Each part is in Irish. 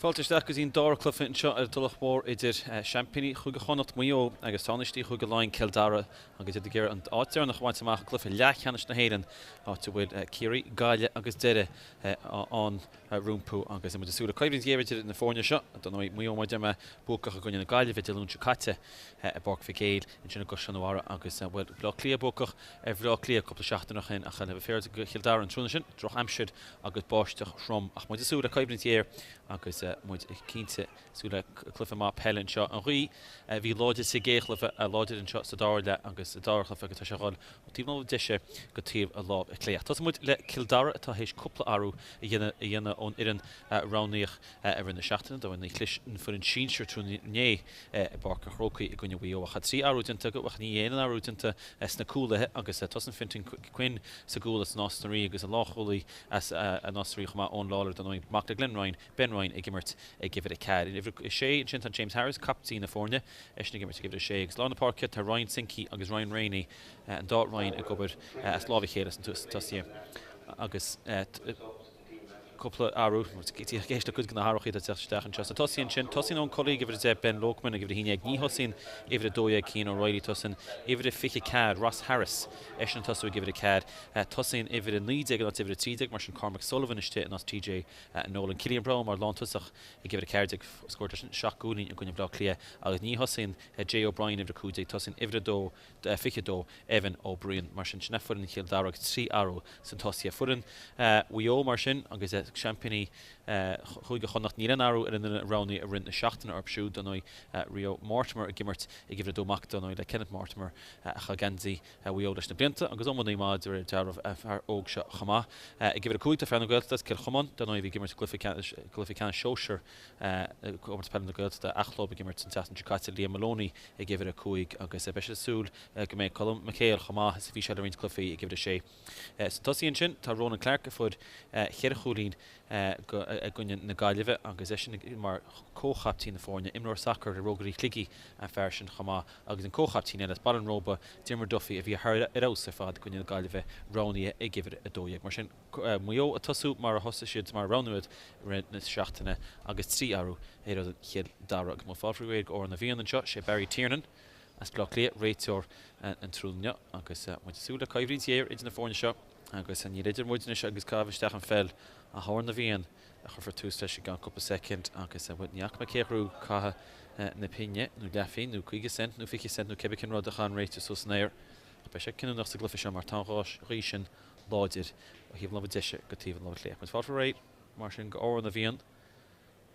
Fáilteach agus íon dár clufa anseo ar Tullamore idir championí chuig chonacht Mayo agus tánistí chuig go láin Kildare agus idir ggéir an áitear nach bhaint amach clufa leachcheannis na hÉireann áte bhfuil Ciarí Gaile agus deire an rúmpú agus imid súla caibhrín dhéidir na fórne seo don Mayo mai deime bócach a gine na Gaile bheit lúnse caite a barc fi géil in sinna go seanhara agus bhfuil blá clia bócach bhlá clia coppla seachtainach in a chana bh fér go Kildare an trúna sin droch amsiid agus báisteach shrom ach muid súla caibhrín dhéir agus muid cínte súla clufa má Peile anseo an rí bhí láide sa géchlufa a láidir anseo sa dáile agus dárchlufa go tá se gáil tíbh deise go tíobh a láb a cléach. Tás muid le Kildare atá hééis coppla arú i dhéine ón ian ránaíoch ar na seachtainna do bhfuil clis fu an sínsir trú né barca chrócaí i gine bhío a trí arúdinta go bhach ní dhéanaan arúdinta sna cúlathe agus tosan fintin cuin sa gúlas nástarí agus a lácholaí as a nástarí chumá ón láir don Mac de Glenryan Benryan ag gimmert ag gifid a cad. Sé sin an James Harris captí na fórne na gimmert gifid a sé agus lána parkit tá Ryan Sinky agus Ryan Rainey an dát Ryan a gobir a slávi chéras an tuí agus couple arú géist a good gan haroch iad teach an trust. Tosin sin tosin on colleague idir ze Ben Lokman a gidir híine ag ní hosin idir dóia cín ó Riley tosin idir fiche cad Ross Harris an tosu gidir a cad tosin idir nídig an idir tídig mar sin Cormac Sullivan is an as TJ Nolan Killian Brown mar lántusach i gidir cardig scored seachúlín a gunne blá clia agus ní hosin J O'Brien idir cúdig tosin idir dó fiche dó Evan O'Brien mar sin snefur in Kildare trí arú san tosia furin Wio mar sin agus championí chuig go chonacht ní an arú ar in ránaí a rint na seachtainna arbsú don Rio Mortimer a gimmert i gifir Domhnach don le Kenneth Mortimer a chagansaí bhío leis na blianta agus omnaí máid ar dearmh ar óg se chamá i gifir a cúta feanna goiltas cil chumán don bhí gimmert glufican seoir ómart peile na goilta achlób a gimmert san tean Chicago Liam Maloney i gifir a cúig agus beis súl go méid Colm McHale chamá sa bhí sé a rint clufií i gifir a sé. Tosíonn sin tá Ronan Clark a fud cheirchúlín gunne na Gaileheh agus mar cóchaptí na fórne imnóir sacr a rogaí cligi an fear sin chamá agus an cóchaptí eile ball an róba Dimmer Duffy a bhí arás a fad gunne na Gaileheh ránaí i gifir a dóiag mar sin Mayo a tosú mar a hosta siad mar ránuid rint na seachtainna agus trí arú éad Cill Dara agus má fáfriúig ó na bhíon anseo sé Barry Tiernan as glá lé réiteor an trúne agus muid súla caibhrín dhéir idir na fórne seo agus an idir muidne agus cabhaisteach an fel a háir na bhíon a chur túiste se gan cúpa second agus bhfuil neach me céhrú cathe na pinne nó lefií nó 5 cent nó 5 cent nó cebicin rud a chan réite so snéir be sé cinú nach sa glufa se mar táráis rí sin láidir a híomh le deise go tíomh le léach. Mas fáfar réid mar sin go áir na bhíon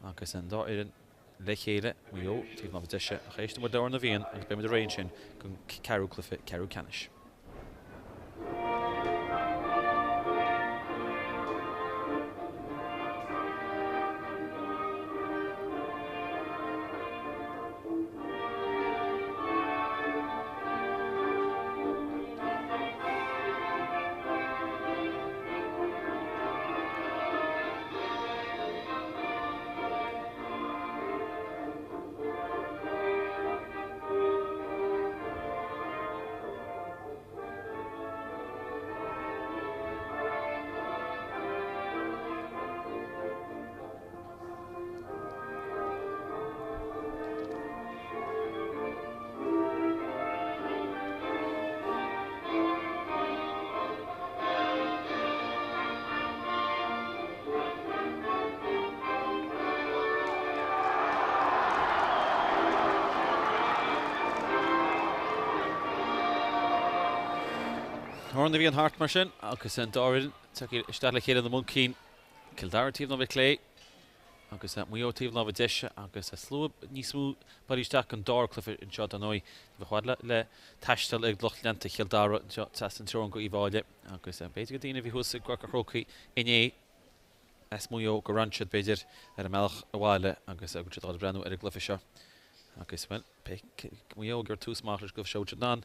agus an dá ian le chéile Mayo tíomh le deise a chéiste mar dáir na bhíon agus be a réon sin gon ceú clufa ceú canis. Thorn bhí an hart mar sin agus an dáirin iste le chéad an mún cín Kildare tíomh nó bheith clé agus Mayo tíomh nó bheith deise agus slú níos mú barísteach an dárclufa in seo an óid bh chuad le taistal ag gloch leanta Kildare an teorann go íháile agus beidir go dtíanamh bhí thusa go chrócaí iné Mayo go ransead beidir ar a meach a bháile agus go dá brenn ar a glufa seo agus Mayo gur tús máach go seote ná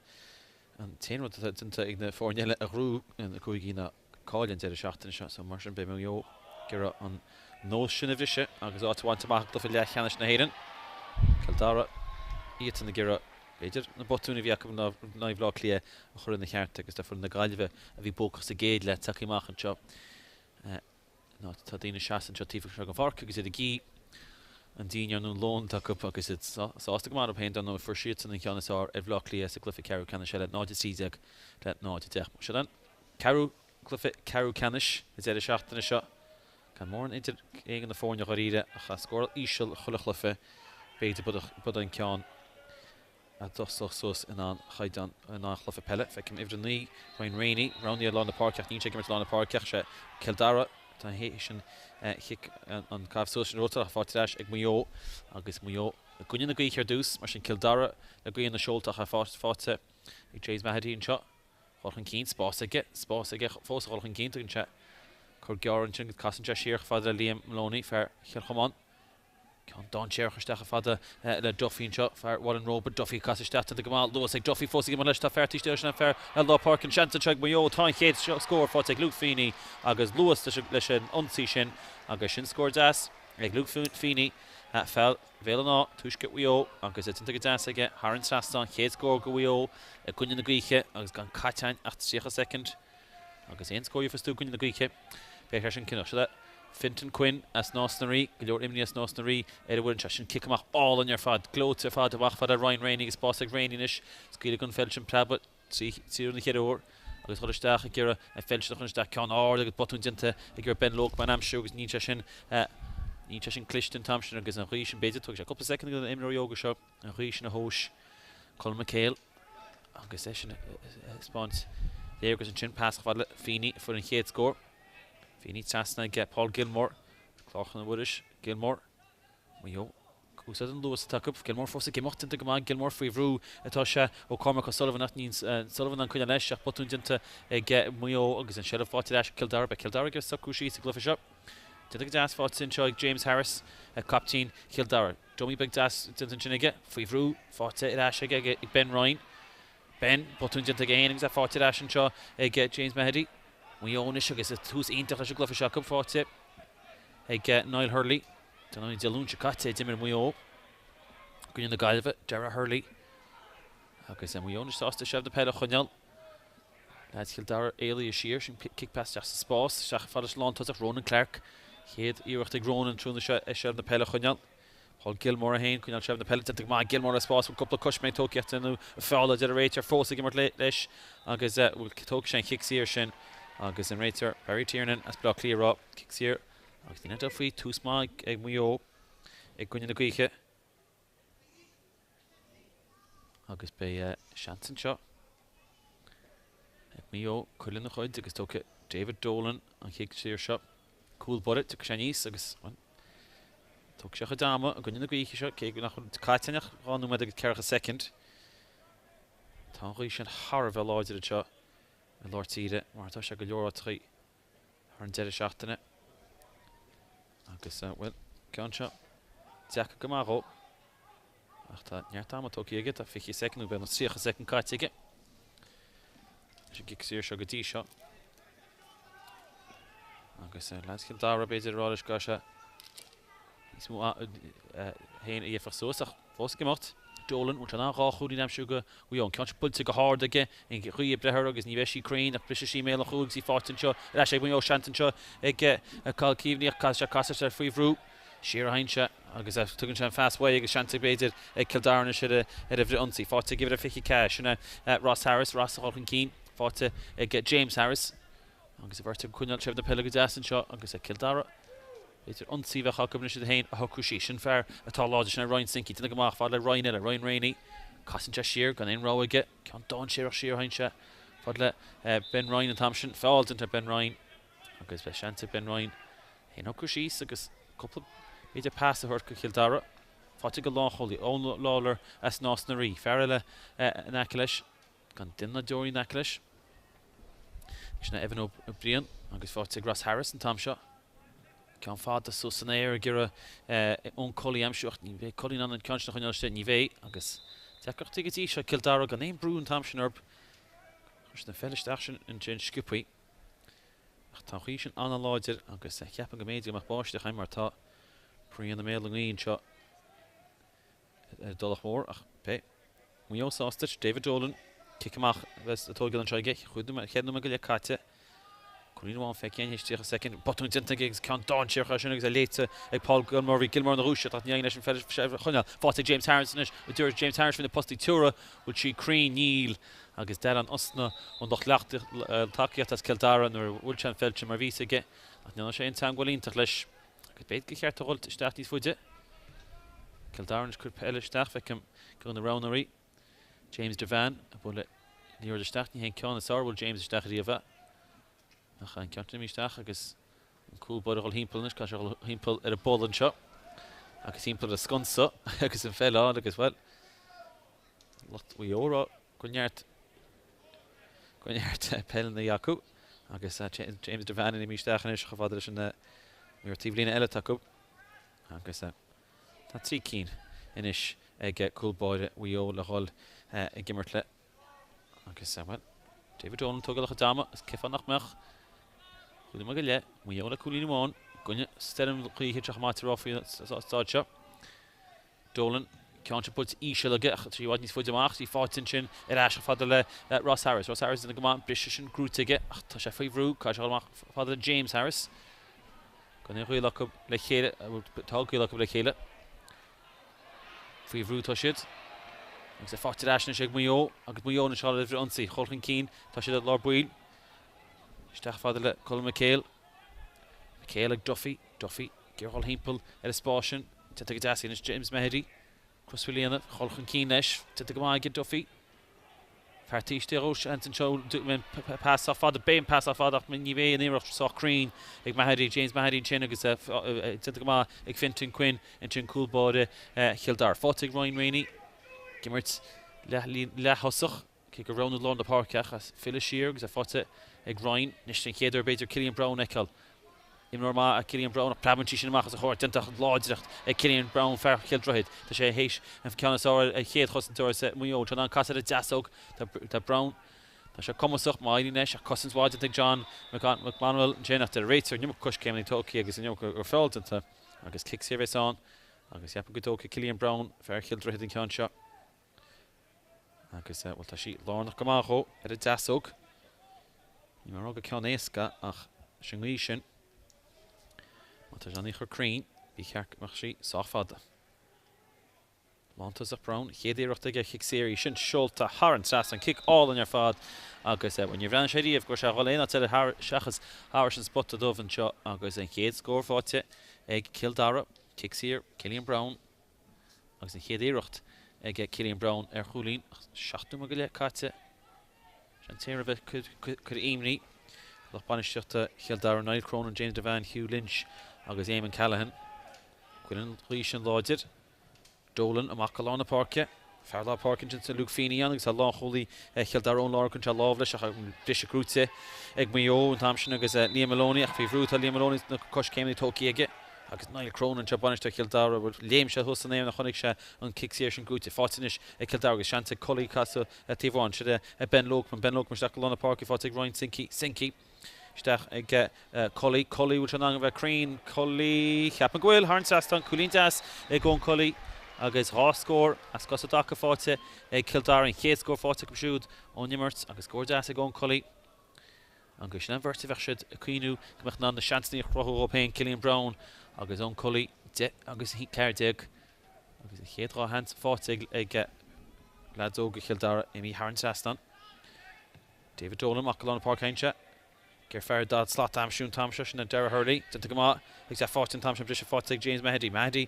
an téanú tinta ag na fórneile a rú in chuigí na cáilinn de seachtainna seo so mar sin be Mayo gur an nó sinna bhise agus áhaint amach do lechanis na hÉireann Kildare iad na gira beidir na botúna bhí acu na bhlá clia a chur na cheart agus fu na Gaileheh a bhí bóchas sa géad le takeíach an seo tá daoine seaan seo tífa se go Pháirc agus iad a gí an díine nó lón tak up agus it sásta go mar op hen an no for shit an ceannas ar evlochlí a glyfi Carú Canis le náid síag le náid dech se dan Carú glyfi Carú Canis is er seachtainna seo can mór an inter éigen na fórne goíide a cha scóil ísisiil chulachlyfi beidir bud an ceán a dostoch sos in an chaidan na chlyfi Peile fecim ifr ní Ryan Rainey round the Lana Parkach ní check Lana Parkach se Cill Dara tá héisian hic an caf sos an rota a fátiráis ag Mayo agus Mayo a gunnin na gweich ar dús mar sin Cill Dara a gwein na sioltach a fáte ag James Mahadí an seo chorchan cín spás aige fós chorchan cín an se chur gearan sin casan siach fada Liam Maloney fer chilchomán Can Don Cherchsteach fada le Duffy shot for Warren Robert Duffy Casistat the Gamal Lewis like Duffy forcing him on left fair station fair Law Park and chance to check Mayo time Kate score for take Luke Feeney agus Lewis to leis unsi sin agus sin scored as like Luke Feeney fell Velana tushket Wio agus it's into dance again Haran Saston Kate score go Wio a kunnin na Greeke agus gan Katan at 6 second agus ein score for stu kunnin na Greeke Peterson Kinnosh that Finton Quinn as Nosnary, Gilor Imni as Nosnary, Edward and kick him off all on your fad, glow to fad, the wach fad, Ryan Rainey, is boss like Raininish, Skilligan Felcham Prabot, see on the head over, I was Hollistach, a Gira, a Felch, the Stack on, or the buttons into a Gira Ben Loke, man, I'm sure was Nichashin, Nichashin Clishton, Thompson, and a Rish and Beza took a couple of seconds in the Emro Yoga shop, a Rish and a Hosh, Colin McHale, a session response, there goes a chin pass, Feeney for a head score. Feeney Sasna get Paul Gilmore, Cloch and the Woodish, Gilmore, Mayo, who said Lewis tuck up, Gilmore force a game up into Gaman, Gilmore free Rue, Atosha, O'Cormac, Sullivan, that means Sullivan and Quinalesh, buttons into get Mayo, August and Sheriff fought Dash, Kildare, but Kildare gets up Kushi to Glyphish up. Did the Das fought in James Harris, Captain Kildare, Dummy Big Das, Tinton Chiniga, free Rue, fought Dash, Ben Ryan, Ben, buttons into again, and fought Dash and Shaw, get James Mahadi. We own it, because it's who's in the Glyphish up for it. I get Niall Hurley, don't know, Dylan Chicate, Dimmer Mayo. Going in the guy of it, Dara Hurley. Okay, so we own it, sauce to shove the Peile Chonel. Lads Kildare, Ailey, Shear, kick past just the Spórt, Shach Fadish Lawn, Tuzzach, Ronan Clark. He had Eirich Ronan through the shove the Peile Chonel. Paul Gilmore Hain, Queen shove the Peile, Maigh Gilmore as Spórt, a couple of Cushmate took yet to foul a generator, forcing him at Lish. Agus will talk Shan kicks here, Shin. Agus an réitir Barry Tiernan as block clear up kicks here agus dina duffy too small ag Mayo ag gunnin na Greeke agus be Shanson shot ag Mayo Cullen na chuid agus tóca David Dolan an kicks here shot cool budget to Chinese agus tóca seach a dama a gunnin na Greeke shot cé nach Caitanach ranú me ag cearcha second tá chuí sin Harveh láidir a shot Lord Tide, Martha Shagalora Tree, her dead shot in it. I guess well, Concha, Jack Gamaro. After Nyatama Toki get a 50 second, we'll see a second card ticket. She kicks here, Shagati shot. I guess let's kill Dara Bezer Radish Gasha. He's more Hain Efersosach, was gemacht. Dolan, which are now all in sugar. We on catch pull to go hard again and get Rhea Breherog is Niveshi Crane, a British email of Hoogsy Fortune, actually when you're Shanton, get a call Kivney, Casa free route. Sheer Heincha, I guess I've taken a fast way, I Shanty baited, a Kildare and should have every unsi, fought to give it a 50 cash, and Ross Harris, Ross Holkin Keen, fought to get James Harris. I guess I've couldn't not have the Peligas and shot, I guess I Kildare. It's unsiva Hakam should hain a Hakushishan fair a tall lodge and Ryan Sinky to the Gamach father Ryan Rainey Cassin Shear gone in row again can't Don Shear Heincha Fadle Ben Ryan and Thompson falls into Ben Ryan I guess Shanty Ben Ryan hain Hakushis I guess couple made a pass to her Kildare Fatiga Law Holy own Lawler as Nosnary Farrella Nakalish gone Dinna Dory Nakalish Shna Evan O'Brien I guess Fatiga Ross Harris and Tom Shot Can fad so scenario gira on Collie am sure ni Colin an Chonchúir na ste ni ve agus Jackar tigiti sha Kildare gan ein Bruin Thompson up na fellest action in Jen Skippy tá chuisian an láidir agus ceapan go méidir amach báiste chaim mar tá príon na méling seo Tullamore ach pe Mayo Sausage David Dolan kick amach wes atógil an try get chudum chéadnum go le caite Cúlín bháin feic chéin histí a second botún dinta gigs can Don Shearcha sin agus a léite ag Paul Gilmore na rúise tá níana sin feidir chuneal fáte James Harrison is with James Harrison fin na postí túra with she Crean Neil agus der an osna an doch lecht takeíocht as Cildare nuair bhúltean feilte mar vísa ige ach níl sé intang golínta leis agus beid go cheart a ghult isteach níos fuide Cildare is cúr Peile isteach feic go na roundarí James Devan a bhfuil níor isteach ní hen ceann is bhfuil James isteach riamh ach an ceantar isteach agus an cúl bud a ghil hímpelnis cá sé hímpel ar a bólan seo agus hímpel a sconsa agus an fell á agus bhfuil lucht uíóra Gwyneart Peile na Jacu agus James Devan in isteach is go fáidir sin nuair tíomhlína eile tacu agus tá trí cín inis ag cúl báide uíó le ghil i gimmert le agus bhfuil David Dolan tugadach a dáma is cifannach meach chuúla go le uíó le cúlín amháin gunne stem chuí hitreach mátar áfaí stáid seo Dolan ceantar put íse le gach trí bhaid níos fuid amach í fáitin sin ar eis fada le Ross Harris in na gomán brise sin grúteige ach tá sé faoihrú cá sé fada James Harris gunne chuí le chéile tágaí le chéile faoihrú tá siad agus a fáitir eisna sé Mayo agus Mayo na seála le bhrí ansaí cholchan cín tá siad lár buil isteach fada le Colin McHale ag Duffy gur hímpel ar a spásin te go deasí is James Maigh Crosfiliana cholchan cín leis te go má ag Duffy Fartíiste rós an seo pass off fada béim pass off fada min ní bhé an éireacht sa Crean ag Maigh James Maigh sin agus te go má ag Fintan Quinn in sin cúlbáide Kildare fáte Ryan Rainey gimmert le hosach ché go round lá na Pháirceach as fila siar agus a fáte ag Ryan nis sin chéidir beidir Cillian Brown eáil Imnór má a Cillian Brown a plabantí sin amach as a chóir dintach láidireacht ag Cillian Brown fear Kildroid tá sé héis an ceannasáir a chéad chosantóir sa Mayo tá an casa a deasóg tá Brown tá sé cumasach Maigh neis a cosansváide ag John McManuel Jenna a réitir nimar cos céim tóí agus in ar fáiltanta agus kick sévis an agus heappa go tóca Cillian Brown fear Kildroid an ceann seo agus bhfuil tá sí lánach go máthó ar a deasóg ní mar aga ceann éasca ach sin gí sin tá Johnny chur Crean bhí chearcach sí sáfada Montas a Brown chéadíireachta ag kick séirí sin seolta Harran tras an kick all in ar fad agus when you ran séiríomh gur se gháléna te seachas Harris an spot a dómhan seo agus an chéad scór fáte ag Cildare kick séir Cillian Brown agus an chéadíireacht ag Cillian Brown ar chúlín seachtú go le caite an téir bheith chud imní lech banisteachta Cildare Niall Cronin James Devan Hugh Lynch agus Éamon Callahan Quillan Rhys an láidir Dolan amach lá na Pháirce fearlá Pháircin sin sa Luke Feeney an agus a lá cholí Cildare ón láir chun se lábh leis a brise grúte ag Mayo an tam sin agus Liam Maloney ach bhí bhrúta Liam Maloney na cos céimí tóí aige agus Niall Cronin se banisteach Cildare bhfuil léim se thusa éim na chonig se an kick séir sin grúte fátinis ag Cildare agus seanta colí casa a tíomháin si Ben Lochman steach lá na Pháirce fáte ag Ryan Sinky Stach ag Collie bhúil se an bheith Crean Collie cheap an ghfuil Harn Sastan Cúlíntas ag gón Collie agus ráscór as cos a dacha fáte ag Cildare an chéad scór fáte go siúd ón nimmert agus scór ag gón Collie agus sin an bhirta bheith siad a cuiinú gomach ná na seansnaí chrothú ópéin Cillian Brown agus ón Collie agus Cárthach agus a chéad rá hans fáte ag gladóga Cildare imi Harn Sastan David Dolan ach go lá na Pháirceinte Ger fair dad slot amisiún tamse sin na Dara Hurley denta go má ag sa fátin tamse bris a fáte ag James Maigh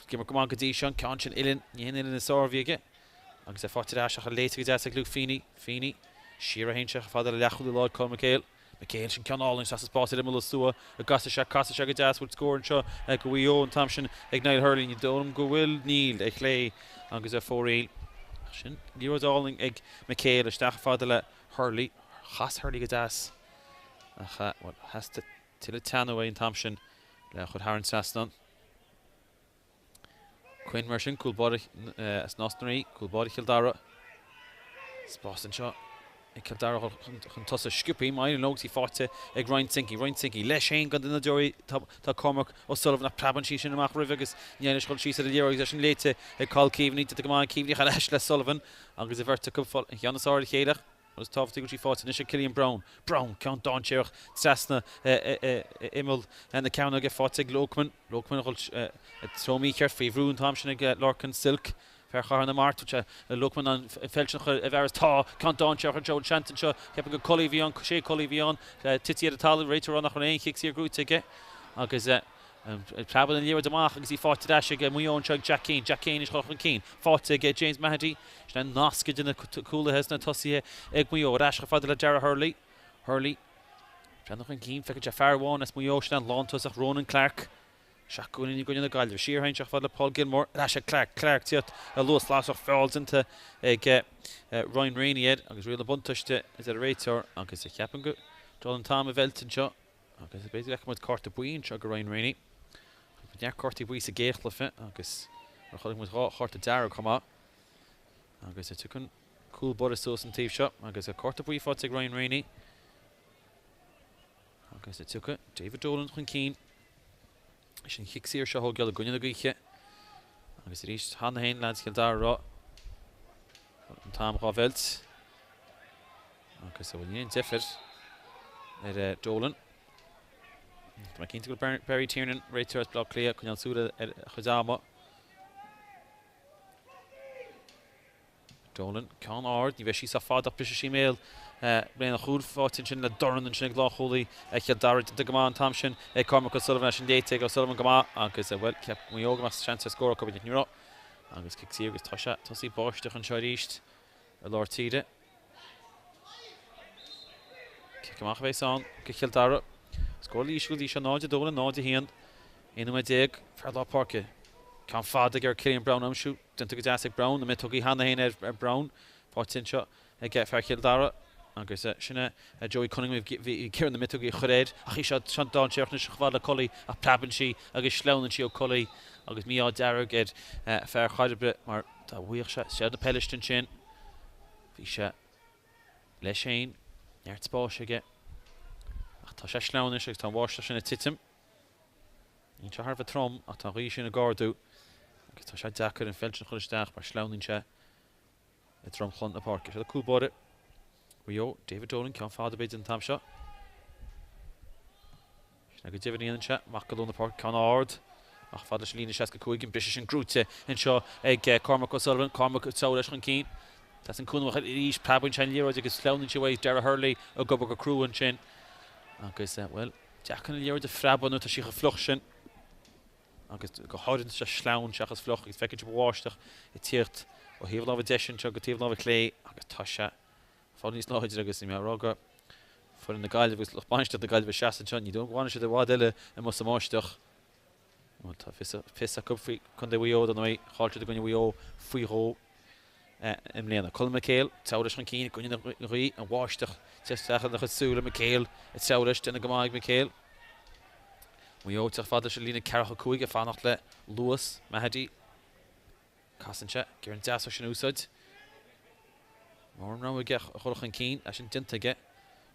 gimar go má go dtí sin ceann sin ilin ní in na sórbhíige agus a fáte a seach a léite go ag Luke Feeney siar a héintse fada le lechú le láid Colin McHale sin ceanálinn sa spáte le suas a gasa se go deas bhfuil scór seo go bhío an tamsin ag Niall Hurley ní dóm go bhfuil níl ag lé agus a fóréil sin níordáling ag McHale isteach fada le Hurley chas Hurley go deas has to til tanaway in tamsin le chud Harran Sastan Quinn mar sin cúlbáide as nástnaí cúlbáide Cildare spástan seo ag Cildare chun tosa sciúpaí Maigh nógtí fáte ag Ryan Sinky leis sé gan na deirí tá Cormac ó Sullivan a prabantí sin amach rih agus níana scoil síos a dhéir sin léite ag Carl Keaveney go má Keaveney cha leis le Sullivan agus a bhirta cupfáil an cheannasáir chéadach was tough to go fought initial Killian Brown count Don Cherch Cessna Imel and the counter get fought to Lokman throw me here Favorun Thompson get Lorcan Silk Fair na Mart which Lokman on Felch Everest Ta count Don Cherch Joe Shanton Shaw kept a good Collie Vion Shea Collie Vion Titi at the Tal Rachel on a kicks here group ticket because travel in the year of Domhnach because he fought to dash again Mayo and Jack Kane is Chochan Keen fought to get James Mahdi then Noskid in the cool has na Tossie Egg Mayo Rash Fadla Dara Hurley Breathnach Keen Fick Jafar one as Mayo then Lawn Tosach Ronan Clark Shakun in the Galder Sheerhain Fadla Paul Gilmore Rash Clark Tiat a low slash of falls into get Ryan Rainey Ed because real buntush to is a rater because the Captain go John Tom of Elton shot because basically like with Cárthach Buin Chug Ryan Rainey yeah, Cárthach Buin a Gael fit because we're calling with Cill Dara come out I guess I took a cool body sauce and tape shot I guess a Cárthach Buin fought to Ryan Rainey I guess I took it David Dolan Chun Keen I should kick here shot whole girl the gun in the Greek I guess it reached hand the hand lads Kildare rot Tom Ravelt I guess I will need different at Dolan Ma keen to go Barry Tiernan right to us block clear Kunal Suda Chazama Dolan Con Ard ni veshi sa fad up British email Breathnach Chud fought in the Durran and Shinnig Holy Cill Dara the Gaman Thompson Cormac O'Sullivan and Date O'Sullivan Gama because well kept Mayo mas chance to score a couple of euro agus kicks here with Tasha Tosi Bosch to Chonchúir east a Lord Tide kick him off base on Cill Dara Score the issue the Nod Dolan Nod hÉireann in the dig for the Pháirc can fad the Killian Brown shoot then took Jessic Brown the Mitogi hand the Brown fought in shot get for Cill Dara and goes Shina Joey Cunningham Kieran the Mitogi Chred he shot Don Cherch Chvala Collie a Plabenshi agus Sloan and Shio Collie agus Maigh Dara get fair Chadbrit mar the weird shot the Peile chin fi shot Leshane Nertz Bosch get Tá sé sleanne sé tá bháiste sin na titim. Ní te Harbh trom ach tá rí sin na gardú. Agus tá sé dachar an felsin chuisteach mar sleann se i trom chun na Pháirc. Sé cool bode. Rio David Dolan ceann fád bid an tam seo. Sna go David íon se macalón na Pháirc can ard. Ach fád leis lína seaca cuaig an British an grúte in seo ag Cormac O'Sullivan Cormac O'Sullivan an Keen. That's an cúnmach ís Pabhain sin líor agus sleann se ways Dara Hurley a go go crew an sin. Agus well Jack an leor de frabban ut a sich geflochten agus go houden se slaun chachas floch is fekje bwáisteach I tírt o híh lá desin go tíh lá lé agus tasha fád níos láidir agus mé rága for in na gaile gus loch bainste de gaile seaan ní don bháine se de bháile a mus máisteach tá fis a cup chun de bhío an mé cháilte de gonne bhío faoiró im léana Colin McHale Tauris an Keen gonne rí an bháisteach Testach nach Súla McHale it's Tauris in the Maigh McHale Mayo teach fada se lína Cárthach cuaig a fannach le Lewis Mahdi Casanse gur an deas sin úsáid Mór ná a chulach an Keen a sin dinta ge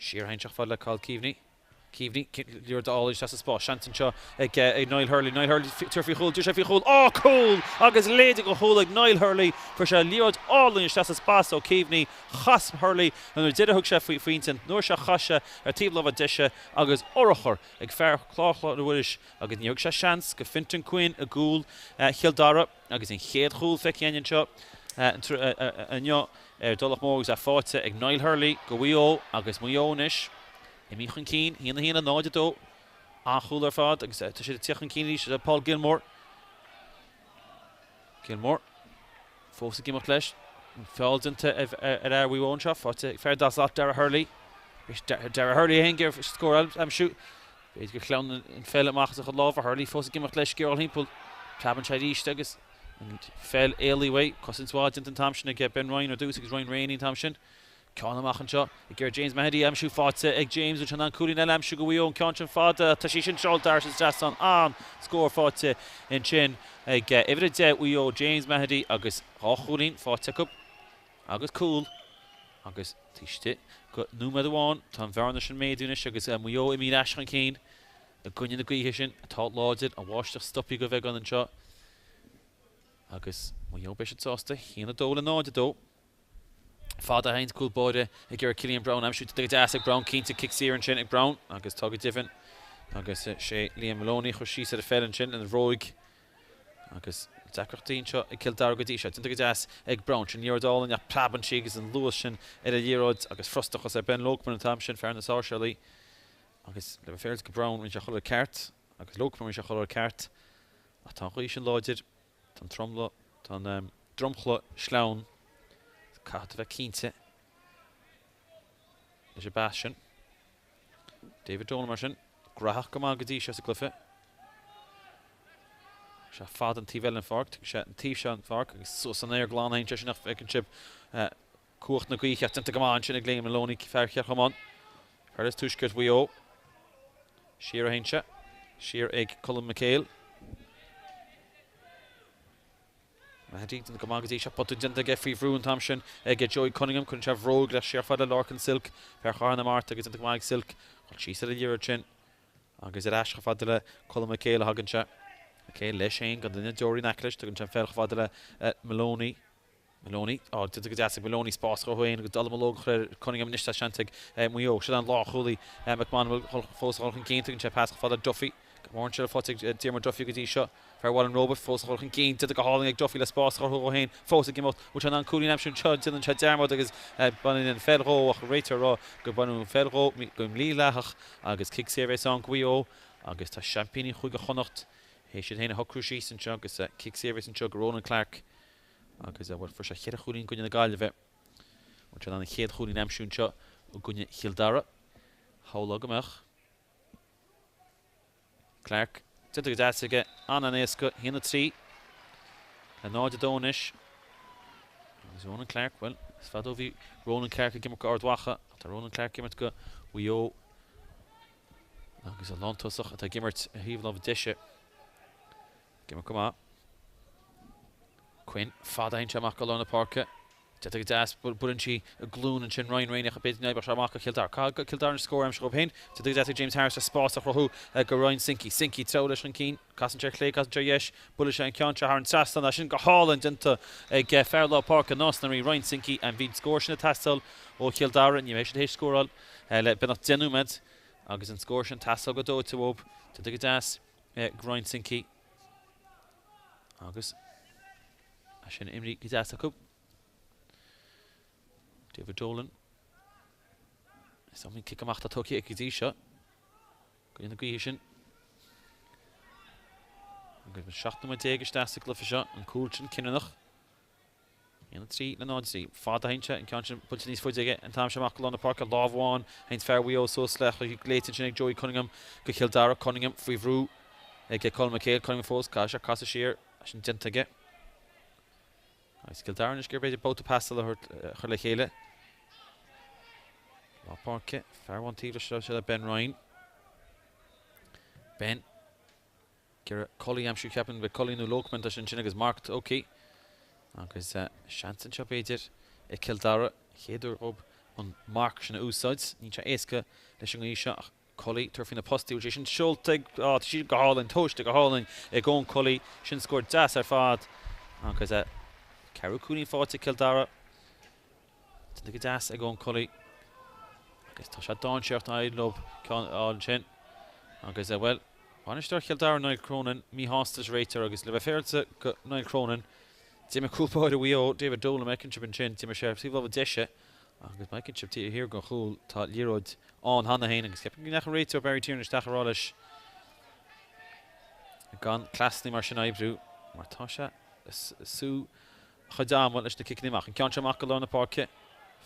Sheerhain teach fada le Cáil Keavney líor de ális as a spá Shanton seo ag Niall Hurley turfi chul dúir sé fi chul oh cool agus léide go chul ag Niall Hurley for se líor álinn as a spá ó Keavney chas Hurley an did a thug se faointin nuair se chaise tíomh deise agus orachar ag fear chláchla na bhuiis agus níog se seans go fintan cuin a gúil Cill Dara agus in chéad chúil feiceann seo anneo Tullamore a fáte ag Niall Hurley go bhío agus Mionis Emíchan Keen hína náide dó a chúlar fad agus tá sé tíochan Keen sé Paul Gilmore fósa gimach leis fáildanta ar bhíón seo fáte fear das lá Dara Hurley Dara Hurley hengir scór am siú beidir go chleann an féile amachchas a chu lábhar Hurley fósa gimach leis gearil hímpel Plaban sé ríiste agus fel éliway cosins wad in Thompson ag Ben Ryan or dús agus Ryan Rainey Thompson Ceann amach an seo I gur James Mahdi am siú fáte ag James which an cúlín eile am siú go bhío an ceann fáda tá sí sin Cill Dara is just an scór fáte in sin ag ifrid de bhío James Mahdi agus áchúlín fáte cup agus cool agus tíiste go númad amháin tá bhearna sin méadúne agus bhío I mí eischan céin a gunne na gaoithe sin atá láidir a bháisteach stoppi go bheith an seo agus bhío beis an sásta híana dó le náide dó Fáda haint cool bóide ag gur Cillian Brown am siút ag dasig Brown cínta kick séar an sin ag Brown agus tugad diffin agus sé Liam Maloney chu sí a fel an sin an roig agus Zachartín seo ag Kildare go dtí seo tinta go das ag Brown sin níordálan a plaban si agus an luas sin ar a dhéróid agus frostachas a Ben Lokman an tam sin fairness áisiirlaí agus le férs go Brown min se chola ceart agus Lokman min se chola ceart a tá chuí sin láidir tan tromla tan dromchla slán Cát bheith cínte is a bás sin David Domhnach sin Craobhacha go má go dtí seo sa glufa se fad an tíhil an Pháirc se an tíh se an Pháirc agus sos an éir glán hain sin nach ag an sib cuacht na gcuiche tinta go máin sin ag Liam Maloney fearche chomán Harris tuisgurt Mayo Siar a hainse Siar ag Colin McHale Maigh go mágad í se potú dinta ge frí bhrún tam sin ag Joey Cunningham chun se bhróg le siar fada Larkin Silk fear na Marta agus dinta go Maigh Silk chun sí a dhéir sin agus ar eisce fada le Colin McHale hagann se McHale leis sin gan duine Jory Necklace tugann se fearch fada le Maloney dinta go deasig Maloney spás go hain go dal malóg chuir Cunningham nista seantig Mayo se an lá chulaí McMahon fós chun cénta gan se pas fada Duffy Mór se fátig Diarmid Duffy go dtí seo Fair Warren Robert fós chun cénta go háling ag Duffy le spás go hain fós ag gimot ú an cúlín am sin chud tin se Diarmid agus banin an fellró ach réitar rá go banú fellró go lí lethach agus kick sévéis an Mayo agus tá champíní chuig go chonacht hé sin héna hocrúsí san seo agus kick sévéis an seo go Ronan Clark agus bhfuil for se chéad chuúlín gunne na gáile bheith ú an chéad chuúlín amsún seo ó gunne Kildare hála gomeach Clark tinta go deasige an éasca hína trí a náid a dónis agus Ronan Clark well is fadó bhí Ronan Clark a gimar Cárthach tá Ronan Clark gimmart go Mayo agus a lántósach a tá gimmart a híomh lá deise gimar go má Quinn fada hain seach go lána Pháirce tinta go deas burann si a glún an sin Ryan Rainach a bit neibar seach a Kildare Kildare an scór am se go hain tinta go deas James Harris a spás a chrothú go Ryan Sinky trá leis an cín Casantir Clé Casantir Yesh bulla sé an ceanse ar an trastan a sin go hálan dinta ag Fairlaw Park an Násnarí Ryan Sinky an bhín scór sin a tastal ó Kildare ní mééis hééis scóráil le benach denúmed agus an scór sin tastal go dóite ób tinta go deas Ryan Sinky agus a sin imrí go deas a cúb David Dolan is am kick amach a toki ag dtí seo go na gcuí sin agus be 7 deasta glufa seo an cúil sin Cinnenach ina trí le nádí fáda hainse an cean sin pulte níos fuide an tam seach go lána Pháirc a lámháin haint fair Mayo so slech chu léitin sin ag Joey Cunningham go Kildare Cunningham faoi bhrú ag Colin McHale Cunningham fós cá se casa siar sin dinta ge agus Kildare is gur beidir bóta pastal chu le chéile Lá Pháirce fair one tíle se Ben Ryan Ben gur Colin amsú ceapan be Colin Lokman a sin agus marked OK agus seansan seo beidir I Kildare chéadú ob an mark sin úsáid ní se éasca leis an seo Colin tar fin na postí sin siúltaigh sí go hálainn toiste go hálainn ag gón Colin sin scóir deas ar fad agus Carú cúnaí fáte Kildare tinta go deas ag gón Colin agus tá sé dáseocht na lob an sin agus well bhainisteir Kildare 9 crónan mí hástas réitar agus le bheith féilte go 9 crónan Tíime cúpáid a bhío David Dolan mecinn sib an sin tíime sé sí bhfuil deise agus mecinn sib tí hir go chúil tá líróid an hanna hain agus ceapan nach réitar Barry Tierney stacharáis gan clasní mar sin aibrú mar tá sé sú chudámhail leis na kicníach an cean seach go lána Pháirce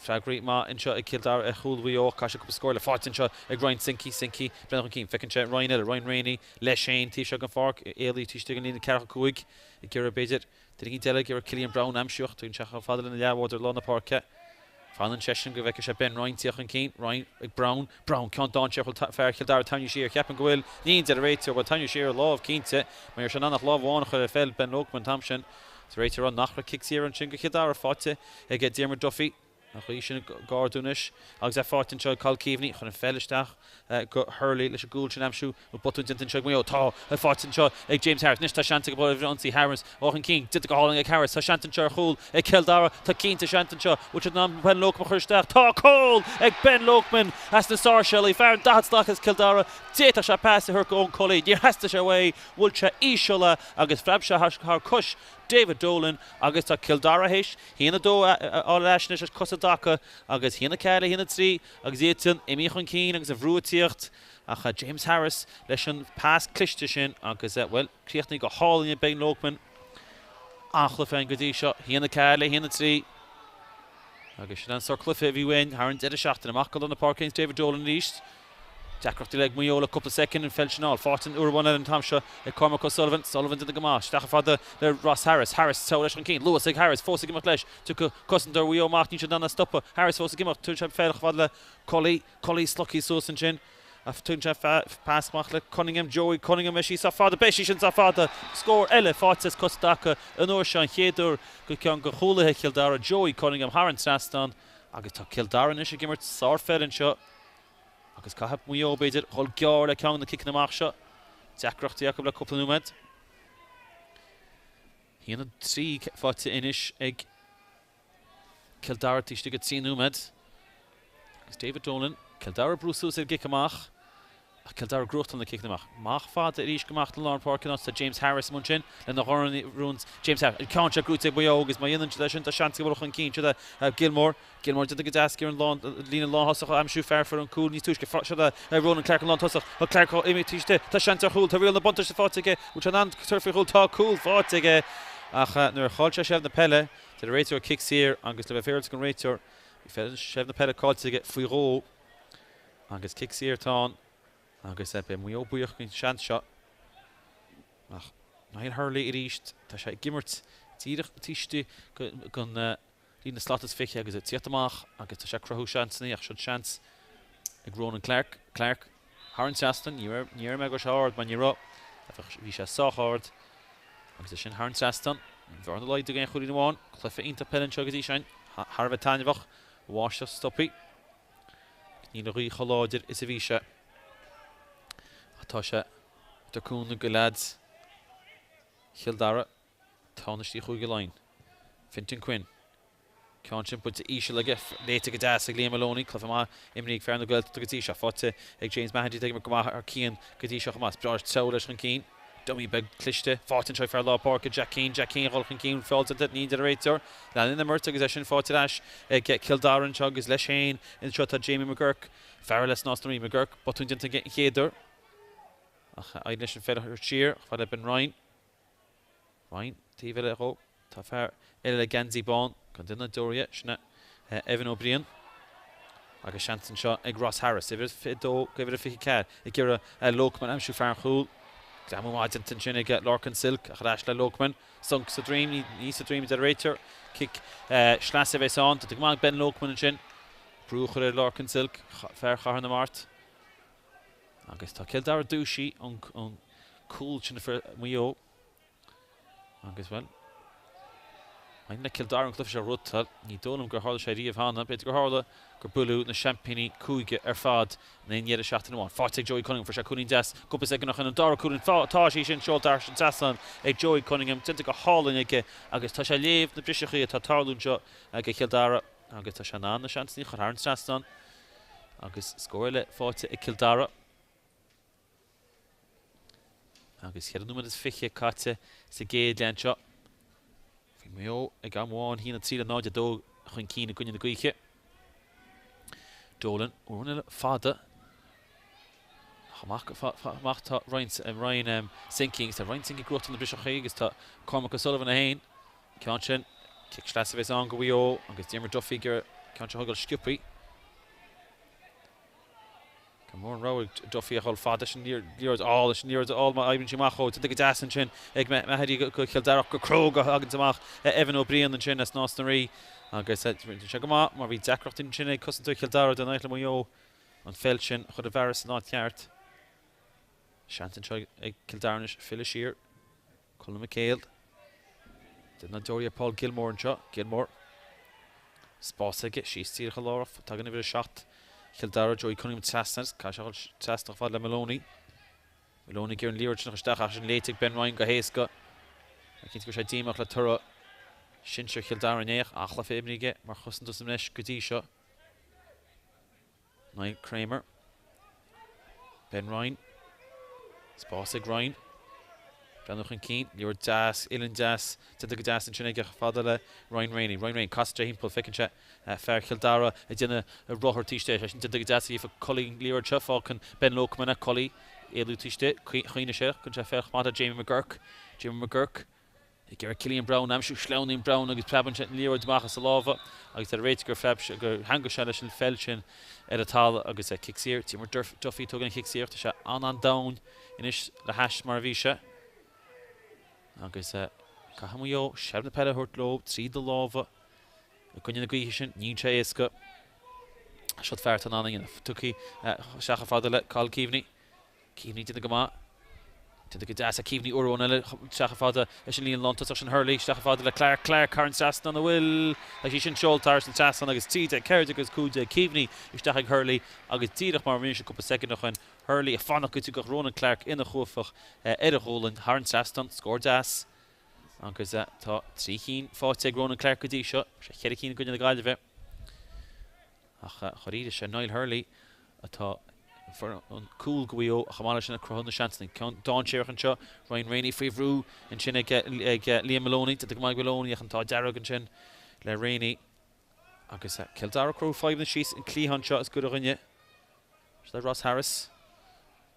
Fragrí má in seo ag Kildare a chúil bhío caiise go scóir le fáitin seo ag Ryan Sinky brenach an cín fecinn sé Ryan Ella Ryan Rainey leis sé tí seo an Pháirc éalaí tíiste gan lína ceach cuaig I gur a beidir Dí deile gur Cillian Brown amseocht tún se fadal in leabhádar lána Pháirce fan an sesin go bheice sé Ben Ryan tíoch an cín Ryan ag Brown cean dáseach fear Kildare tainú siar ceapan go bhfuil níon de réitir bh tainú siar lámh cínte mar se annach lámháin chuir fel Ben Lokman tam sin réitir an nachra kick séar an sin go Kildare fáte ag Diarmid Duffy nach chu sin gáúnis agus a fáin seo calcíhní chun an fellisteach go hurlí leis a gúil sin amsú ó botún tin seo Mayo tá a fáin seo ag James Harris níos tá seanta go bh antí Harris ó an king dit go háling ag Harris tá seantan seo chúil ag Kildare tá cínta seantan seo út ná Ben Lokman chuisteach tá cóil ag Ben Lokman as na Sarshill í fear dahatslach as Kildare déta se pass a thur ón colí ní heasta se bhé bhúil se íseola agus freibse th cos David Dolan agus tá Kildare héis híana dó á leisne as Cosadacha agus híana ceile híana trí agus éan imí chun cín agus a bhrútíocht a cha James Harris leis an pass cliste sin agus well críochtnaí go hálainn Ben Lokman achla féin go dtí seo híana ceile híana trí agus sin an sorclifa bhí win th an de seachtain amach go an na Parkings David Dolan ríist Jackrochty leg Mayo a couple of seconds and Felchinal. Fortin Urban and Tomsha, Cormac O'Sullivan, Sullivan to the Gamash. Stachafada, Ross Harris, Saulish and Keen, Lewis Harris, forcing him at Lesh, took a cousin der Weo Martin Chadana stopper. Harris forcing him up to Chap Felchvadla, Collie, Slucky Sauce and Chin. After pass Machle, Cunningham, Joey, Cunningham, Meshi, Safada, Beshish and Safada, score Ele, Fortes, Costaka, Anorshan, Héireann, Gukanga, Hula, Kildare, Joey, Cunningham, Haran Saston, Agata Kildare, Nishigimmert, Sarfed and shot. Agus cahab Mayo beidir hol gear le ceann na kick na mark seo. Jackrochty Jacob le couple númed. Híana trí fáte inis ag Kildare tí stig 10 númed. Agus David Dolan, Kildare brúsús ag gic amach. A Kildare grúcht an na kick na mark. Mach fád a ríis gemacht an Lorne Park tá James Harris munchin le na horn runes James Harris. Count a grúte Mayo agus mai inan leis a chance go an cín to Gilmore. Gilmore did the Gadaski and Lawn, Lena Lawn Hosach, I'm sure fair for cool, needs to get shot Ronan Clark and Lawn Hosach, or Clark or Amy Tishte, Tashanta Hul, Tavil, the Buntish fought again, which an turfy Hul talk cool fought again. Ach, near Holcha Shev the Peile, to the Rator kicks here, Angus the Fair's can Rator, Shev the Peile called to get Fuiro, Angus kicks here, Ton, Angus up him, we open your chance shot. Ach, Nine Hurley it east, Tasha Gimmert, Tishte, gun. Lína slatas fiche agus a tíotamach agus tá sé crothú seansnaí ach siod seans ag Ronan Clark. Clark, Haran Saston, níor me go seáard man níra bhí sé sáchard agus sin Haran Saston bhar na leid a gin chuí amháin clufa ionta pelin seo go dtí sin Harbh tainmhach bháiste stoppi ní na rí choláidir is a bhí sé atá sé doúna go lads Kildare tánistí chuig go láin Fintan Quinn Conscious put Isha like later Gadas a Liam Maloney, Cliffama, Imrig Fernando Girl to Gatisha, fought ag James Mahandy taking Gamaha or Kean, Gatisha Hamas, George Saulish and Keen, Dummy Big Clishte, fought in Fair Law Park, Jack Keen, Rolkin Keen, felt that needed a rator. Then in the Murta possession, fought to Ash, get Kildare and Chug is Leshane, in the shot at Jamie McGurk, Farreless Nostri McGurk, but we didn't get HÉireann. I nation fed her cheer, what had been Ryan, Tivele Ho, Tafar, Eleganzi Bon. Condina Doria, Shna, Evan O'Brien. Agus Shanton shot ag Ross Harris. If it's fit though, give it a ficky cat. If you're a Lokman, I'm sure Pháirc Chúl. Glamour Martin Chinnig get Larkin Silk, Achadashla Lokman. Sunk a dream, he's a dream generator. Kick Schlaseves on to the Gmag Ben Lokman and Chin. Brúcher Larkin Silk, Fair Charna Mart. Agus tá Kildare Doushi on cool Chin for Mayo. Agus well. I'm not Kildare and Clifford Rutal. He told him go hard shady of Hannah, but go hard go bulu na champagne kuige fad and then yet a shot in one. Fought Joey Cunningham for Shakunin Das. Go a second and Dara couldn't Tashi and Cill Dara and Sasson. A Joey Cunningham tend to go hauling again. Agus Tasha leave the Bishopry at Tatarlunja. Aga Kildare. Agus Tashanan the chance ni Haran Sasson. Agus scorele fought a Kildare. Agus here number is fiche Kate Segay Lencha. Mayo ag amháin hína tríle náide dó chun cína gunne na gcuiche. Dolan úrna fada. Chamach tá Ryan Sinking, tá Ryan Sinking grúcht an na Bishopchaí agus tá Cormac O'Sullivan a hain. Ceann sin kick Schlaseves an go bhío agus Diarmid Duffy gur ceann sin thugáil sciúpaí. Mór an ráig Duffy a hol fada sin níor all ma Ivan Chimacho to the Gadas and Chin ag Mahadi go Kildare go Craobhacha agan tamach Evan O'Brien and Chin as Nostri agus Chagama mar bhí Jackrochty Chin ag cusan to Kildare den Eitle Mayo an Felchin chud a Varus not ceart Shanton Chug ag Kildarnish Philishir Colin McHale did not Doria Paul Gilmore and shot Gilmore Spásaige sí tír chalárah tagan na bhir seacht Kildare Joy Cunningham Testners Cashal Testach fad le Maloney gur an líir nach staach as an léitig Ben Ryan go héasca cinn go sé díach le tura sinse Kildare néach achla féimnige mar chusan dus nes gotí seo Maigh Kramer Ben Ryan Spásig Ryan Breathnach an cín líor das Ilan das tinta go das an sinnig fada le Ryan Rainey casta hímpel ficinse Pháirc Kildare a dine a rothir tíiste sin tinta go das ífa colí líor tefácan Ben Locmanna colí éú tíiste chuoine sé chun sé fech mata Jamie McGurk I gur Cillian Brown amsú Slaunín Brown agus preban sin líor Domhnach sa láva agus ar réit gur feb gur hanga se leis fel sin ar atá agus kicksíir tí mar Duffy tugan kicksíir tá se an down inis le hash mar bhí se agus cahamío seb na Peile hurt lob trí de láva a gunne na gcuiche sin ní sé isca seo fearr an aning tuki seacha fada le Carl Keaveney did go má tinta go das a Keaveney uróna le seacha fada is sin líon lontas sin Hurley seacha fada le Clark Karen Sasson an bhfuil le sí sin seoltar san Sasson agus tíide ceir agus cúide Keaveney isteach ag Hurley agus tíadach mar mí se cúpa second nach chuin Hurley a fannach go go Ronan Clark ina chufach ar a hólan Karen Sasson scór das agus tá trí cín fáte Ronan Clark go dtí seo sé cheir cín gunne na gaiile bheith ach choríide sé Niall Hurley atá for an cool gwio a chamáile sin a crohanna seansning Don Shearchan seo Ryan Rainey faoihrú in sin ag Liam Maloney tá go Maigh Maloney ach an tá Dara sin le Rainey agus Kildare Crow 5 na síos in clíhan seo is go a rinne le Ross Harris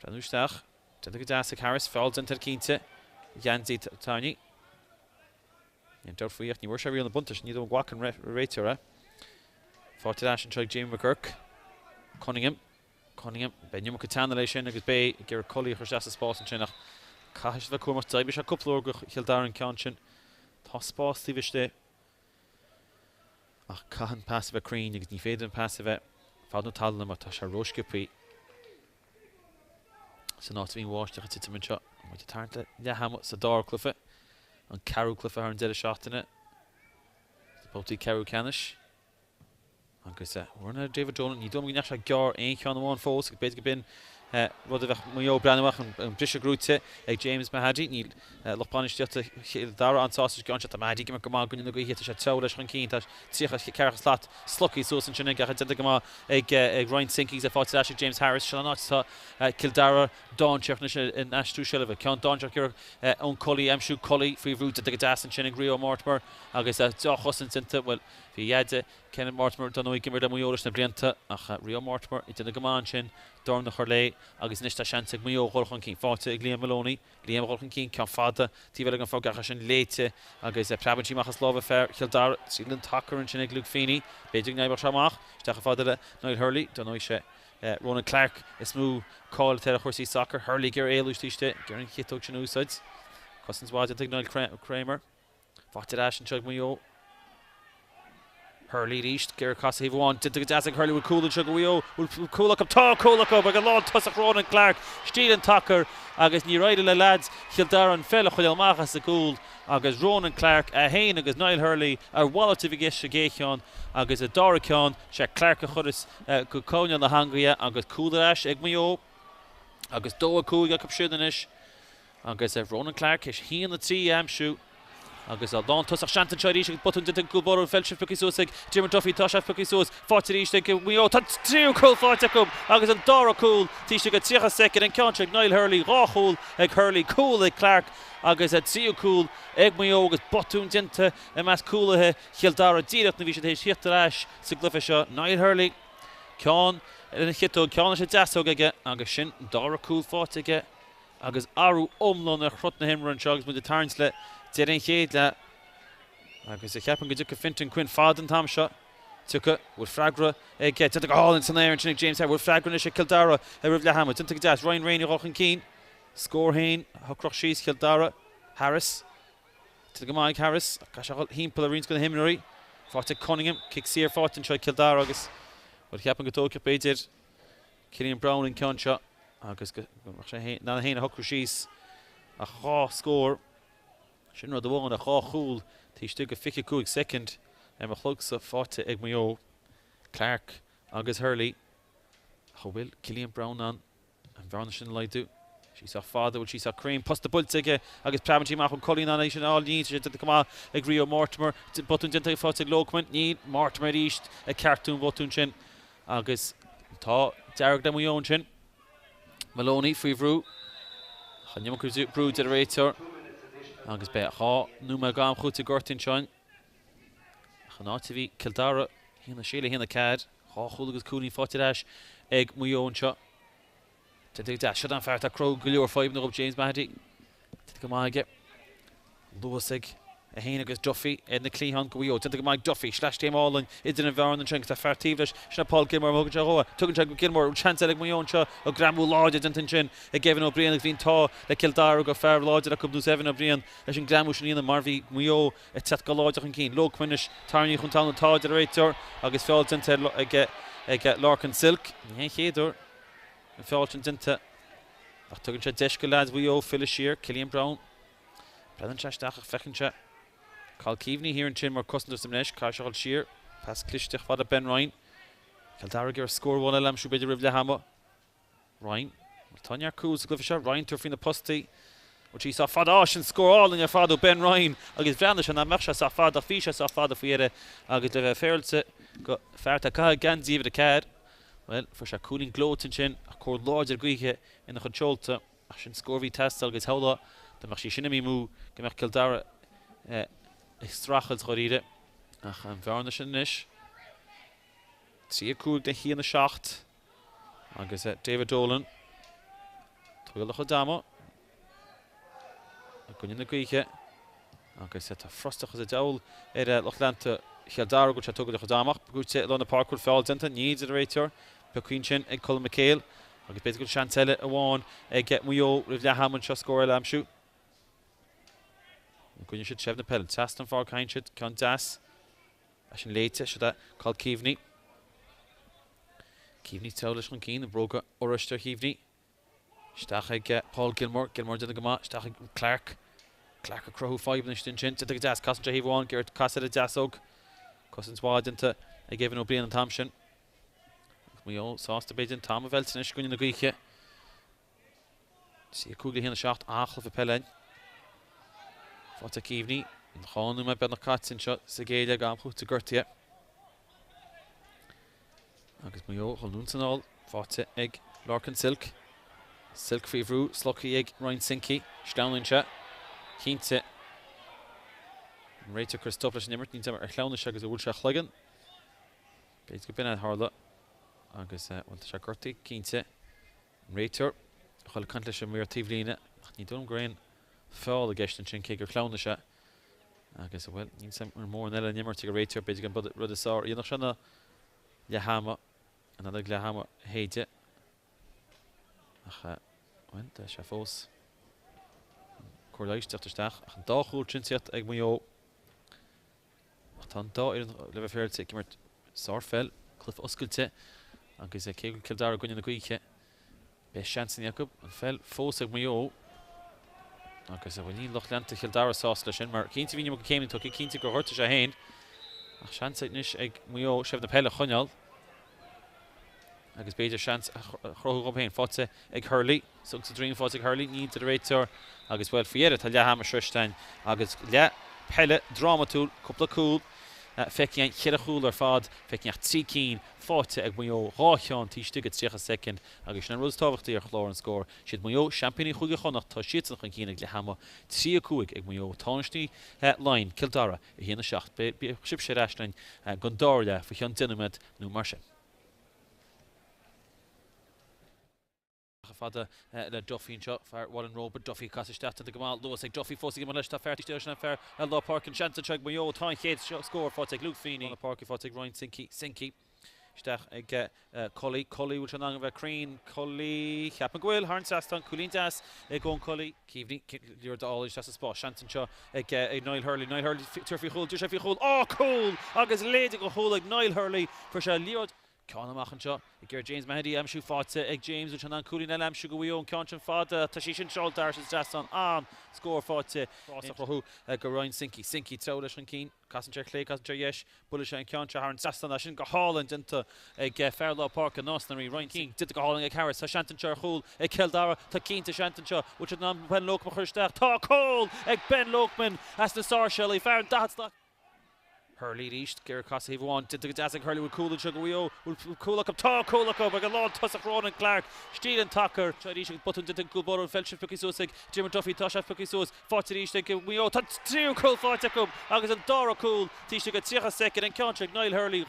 Breathnach tinta go das ag Harris fáil intar cínte Janzi Tiny in dor faoíocht ní bhfuair sé rion na buntas ní do ghacan réitear fáte as an treig Jamie McGurk Cunningham Benjamin Catana lei sin agus bé gur colí chu seasta spás an sinach caiis le cuamar taibh se cúpla go Kildare an ceann sin tá spás tíbhiste ach caihan pass bheith crín agus ní féidir an pass bheith fád nó talna mar tá se róiscipaí san áit bhíon bháisteach a titamin seo mu tarnta le ham sa dár clufa an carú clufa ar an deile seachtainna bótaí carú canis agus bhna David Dolan ní dom gneach a gear ein ceann amháin fós go beidir go bin rud a bheith Mayo Breathnach an brise grúte ag James Mahadí ní lopáinisteachta Dara antáis ganse a Mahadí go má gunna go hé sé te leis an cín tá tíocha ceachas leat slucky so san sinna gacha de go ag Ryan Sinkings a fáte as James Harris se ná tá Kildare Don Shearchan in asú sibh cean Don gur ón colí amsú colí faoihrúta de go das an sin ag Rio Mortimer agus dochosan tinta bhfuil hí iade Ken Mortimer don gimmer am Mioúr na blianta ach Rio Mortimer I duna gomáin sin Domhnach ar lé agus níos tá seanta Mayo chulchan cín fáte ag Liam Maloney Liam chulchan cín cean fada tíbhfuil an fágacha sin léite agus prebantí machchas lábh fearr Kildare sílan takear an sin ag Luke Feeney beidir neibar seach steach fada le Niall Hurley don sé Ronan Clark is smú cáil te a chuirsí soccer Hurley gur éús tíiste gur an chitóg sin úsáid cosans bháide ag Niall Kramer fáte as an teag Mayo Hurley reached gur casa hí bháin tinta go deas ag Hurley bhfuil coolla se go bhfuil coolla up tá coolla up ag an lá tosach Ronan Clark stíl an takear agus ní raide le lads Kildare an fell chuil machchas a gúil agus Ronan Clark a héin agus Niall Hurley ar wallata bhí gis a géceán agus a Dara ceán se Clark a chudas go cóine na hangaia agus coolla as ag Mayo agus dó a cúige cap siúdanis agus Ronan Clark is hí na trí amsú agus Don tosach seantan seirís ag botún de gúbor fellsef puki sósig Jim Duffy tosach puki sós fátiríis ag Mayo tá tríú cool fáte gom agus an Dara cool tíiste go tíocha second an ceanse ag Niall Hurley ráthúil ag Hurley cool ag Clark agus tríú cool ag Mayo agus botún dinta a meas coolathe Kildare díreach na bhí sé hééis hiachtarráis sa glufa seo Niall Hurley ceán in chitó ceanna sé deasóg aige agus sin Dara cool fáte aige agus arú omlán a chrut na himran segus mu de tarns le Deir an chéad le agus a cheapan go ducha fintan cuin fád an tam seo tucha bhfuil freigra ag tinta go hálann san éir an sinnig James bhfuil freigra na sé Kildare a rih le hamid tinta go deas Ryan Rainey rochan cín scór hain thocroch síos Kildare Harris tinta go Maigh Harris a cai hímpel a rins go na himnaí fáte Cunningham kick sír fátain seo Kildare agus bhfuil cheapan go tócha beidir Cillian Brown in ceann seo agus ná héin a thocroch síos a chá scór sin rud bháin a chá chúl tí stu go fiche cúig second Emma chlugsa fáte ag Mayo, Clark agus Hurley. Chomhfuil Cillian Brown an bharna sin leidú. She's a father, well, she's a cream. Post the bull tige. Agus Pravantí Mach Colin on nation all needs to come out. Ag Rio Mortimer. Button didn't fight a Lokman. Need Mortimer east. A cartoon button chin. Agus ta Derek them we own chin. Maloney free brew. Hanyam Kuzu brew generator. Agus be ha Numa Gam Khut Gortin chin. Hanativi Kildare. Hina Sheila hina cad. Ha Khulagus Cooney fought dash. Ag we own shot. Did that shut down Pháirc Craobhacha 5 up James Maigh. Did come on get Lewisig a hÉireann agus Duffy Edna Clehan go wio. Did come on Duffy slash team all and it didn't varn the chunk to Pháirc Tivlish. Shna Paul Gilmore Mogajaroa. Took a chunk Gilmore chance like my own shot. A Gramu Lodge didn't chin. A Gavin O'Brien Green Taw. The Kildare go fair Lodge that could do 7 O'Brien. A shin Gramu Shin and Marvy Mayo. A Tat Lodge and Keen. Low Quinish Tarni Huntan Taw generator. Agus Felds into a get Larkin Silk. Yeah, HÉireann. Felds into Ach tugann sé deisce lads Mayo, Phyllis Shear, Cillian Brown. Breathnach Tráchtaire fechann Carl Keaveney here in chin mar custom some nesh, Cárthach Shear, pass clistich fada Ben Ryan. Kildare gur score 1 lam should be the Rivle Hammer. Ryan, Tanya Coos Glyfisher, Ryan turfing the posty. Which he saw fada and score all in your father Ben Ryan. Agus Breathnach and Macha saw fada Fisha saw fada Fiere. Agus le Fairlse got Pháirc Ganzi with the card. Well, for a cooling glow to chin, a core larger Greek in the Chonchúir, a shin scorvy test, I'll get howler, the Machi Shinami Moo, Gemach Kildare, Strachels Horide, ach, and Varnish and Nish. See a cool day here in the shaft. I guess David Dolan, Tulach Dama, a good in the Greek, I guess a frostach as a dowel, Lochlanta. Kildare which I took the Domhnach, good set on the park with Falls into needs a generator. Pequinchin and Colin McHale. I guess basically Chantelle a one. Get Mayo with the Hammond shot score a lamb shoot. Good you should shave the pellet. Saston for kind should count das. I should later should that called Keaveney. Keaveney Taulish on Keen, the broker Orrister Keaveney. Stach get Paul Gilmore did the Gama, Stach Clark a Crow 5 and Shin to the das Costa Heave 1, Garrett Costa the Dasog. Cousins wide into a given O'Brien and Thompson. We all saw the bait in Tom of Elton going in the Greek. See a cool in the shot, Achel for Peile. Fought a Keaveney, in the Hon and my Breathnach cuts in shot, Segeda Gampu to Gertia. Agus Mayo, Holunson all, fought a egg, Larkin Silk. Silk free Vru, Slucky egg, Ryan Sinky, Stdown in shot. Keente. Rachel Christophers Nimmert needs a clownish agus a woolshach ligan. It's good been at Harla. Agus want to Shakurti, Keente. Rachel. Hol Cantlish and Mir Tivlina. Ni don't grain. Fall the guest and chin kicker clownish. Agus well, needs some more Nella Nimmert to Rachel, but you can put it Rudisar. You know, Shana Yahama. Another Glahama Hate. Ach, went the Shafos. Corleis Tráchtaire ach dá chúil trinsiat ag Mayo. Ach tá dá le Pháirc gimmert Sarfel Cliff Oscailte agus céil Kildare goin na Gaoiche. Be chance in Jacob an fel fós ag Mayo. Agus bhfuil ní Lochlanta Kildare sás leis sin mar cínta bhíine mo go céiminn tucha cínta go horta sé hain. Ach chance níos ag Mayo sibh na Peile chuneal. Agus beidir chance chrothú go hain fáte ag Hurley. So to dream fáte ag Hurley ní to the rator. Agus well fiere tá le Hammer Shrishstein. Agus le Peile drama tool couple cool. Fecin Chirachúil ar fad fecin 3 cín fáte ag Mayo rácheán tíiste go 3 second agus na rus tábhachtaí ar chlár an scór. Siad Mayo championí chuige chonach tá siad an cín ag le Hammer 3 cúig ag Mayo táistí line Kildare i hína seach be sib sé rástein Gundáile fa chean dynamid nó mar sin. Fada le Duffy shot for Warren Robert Duffy Casistat to the Gamal Lewis like Duffy forcing him on left fair station fair Law Park and chance to check Mayo time Kate score for take Luke Feeney on the park for take Ryan Sinky Stach get Collie which along of a Crane Collie Capagwil Harn Saston Coolin Das going Collie Keaveney you're the all just a spot Shanton Shaw Niall Hurley Turfy hold just if you hold oh cool August lady go hold like Niall Hurley for Leod Ceanamach an seo I gur James Mahdi amsú fáte ag James which an cúlín eile amsú go bhíon Ceann fada tá sí sin Cill Dara is deas an scór fáte fása go roin Sinky trá leis an cín Casantir clé Casantir yes bula sé an Ceann ar an sastan sin go hálan dinta ag Fairlaw Park an Nostnaí roin cín dinta go hálan ag Harris tá Seantanir chúl ag Cill Dara tá cínta Seantanir which an Ben Lokman chuirteach tá cól ag Ben Lokman as na Sarshill I fear an dahatslach Hurley east, Ger Casa Híomháin, did the Dazzing Hurley with Coolin Sugar will Coolach up, Coolach up, like a lot, Tussock Ron and Clark, Steele and Tucker, tried each button did good ball, Felship Pukisos, Jim and Duffy, Toshaf Pukisos, fought to each, Wio, touch two cool fight to come, August and Dara cool, Tisha got Sierra second and Conchúir, Niall Hurley.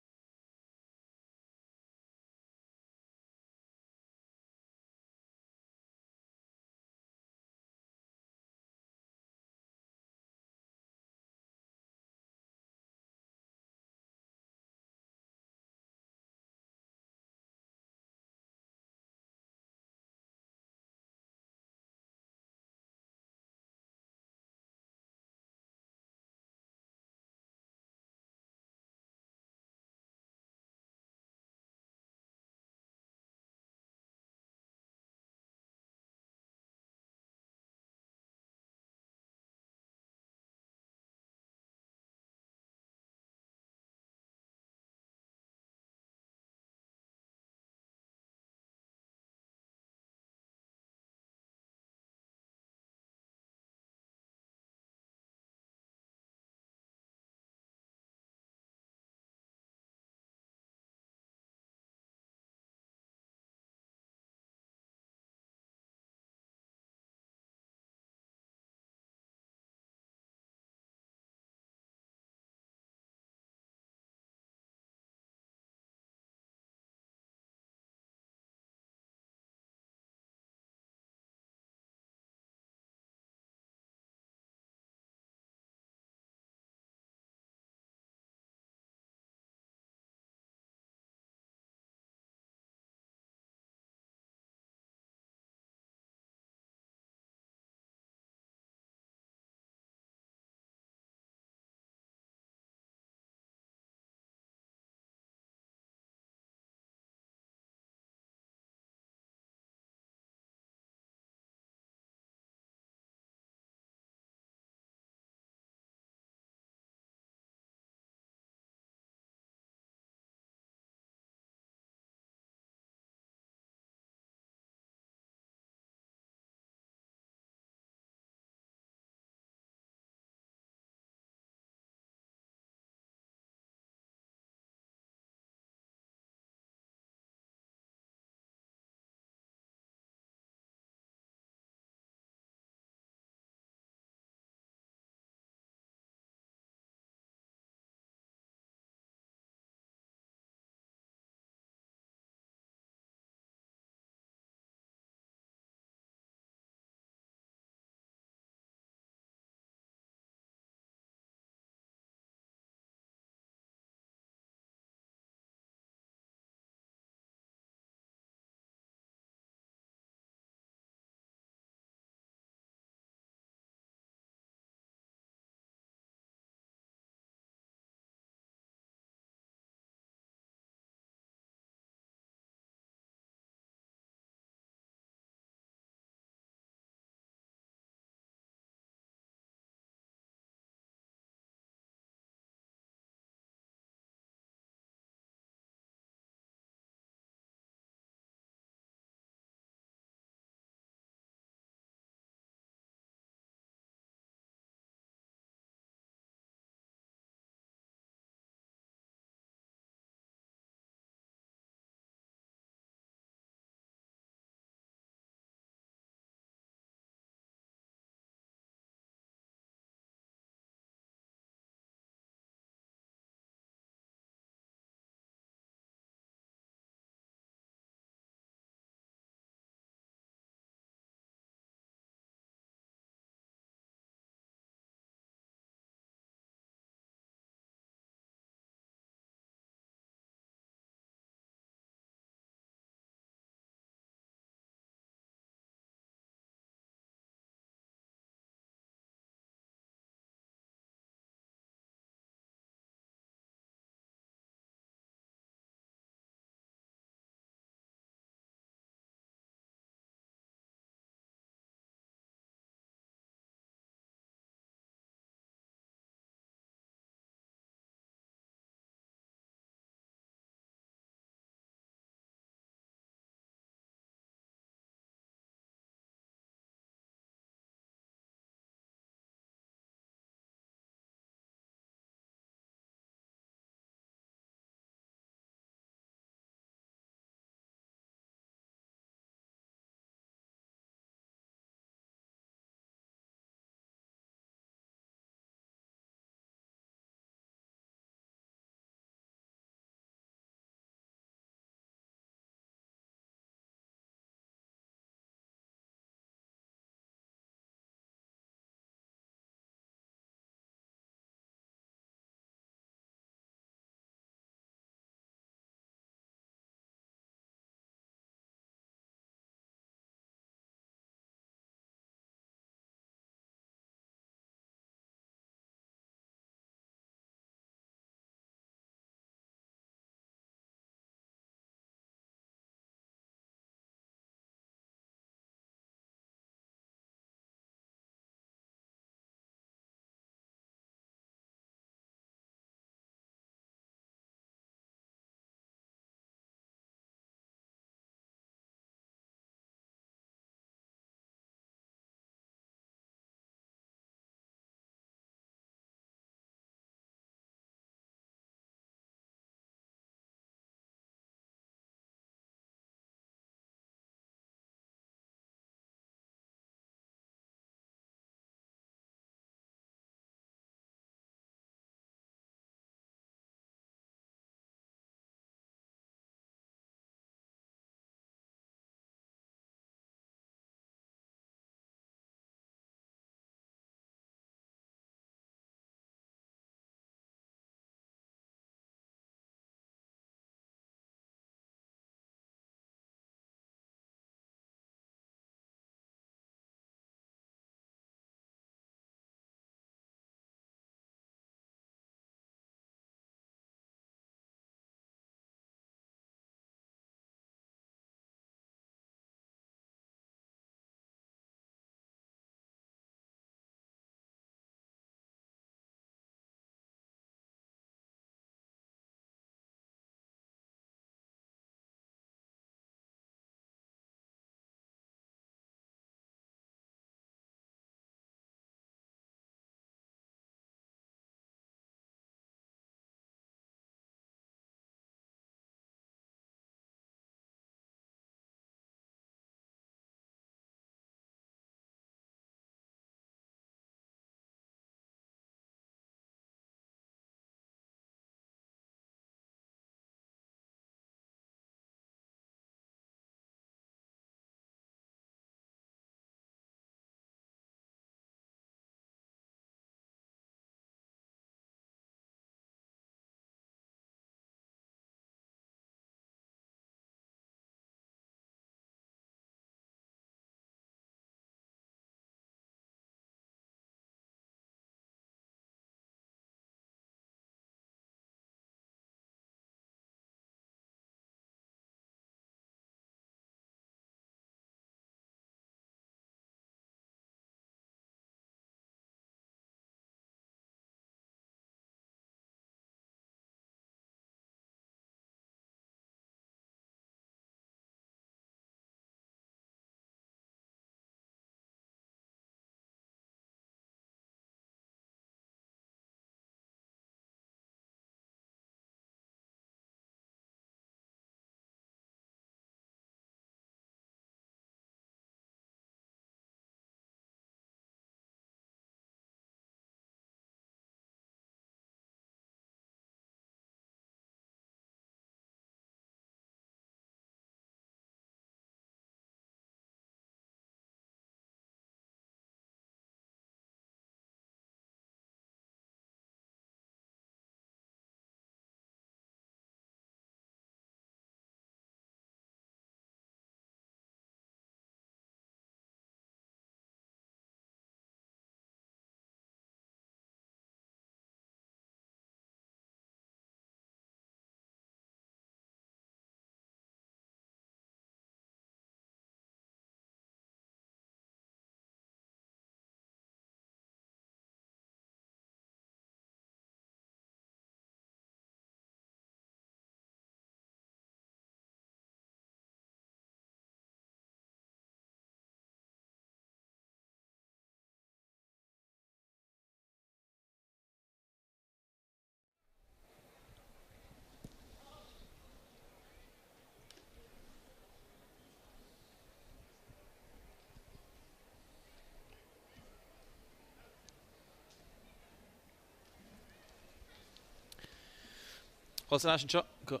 Fáilte leis anseo go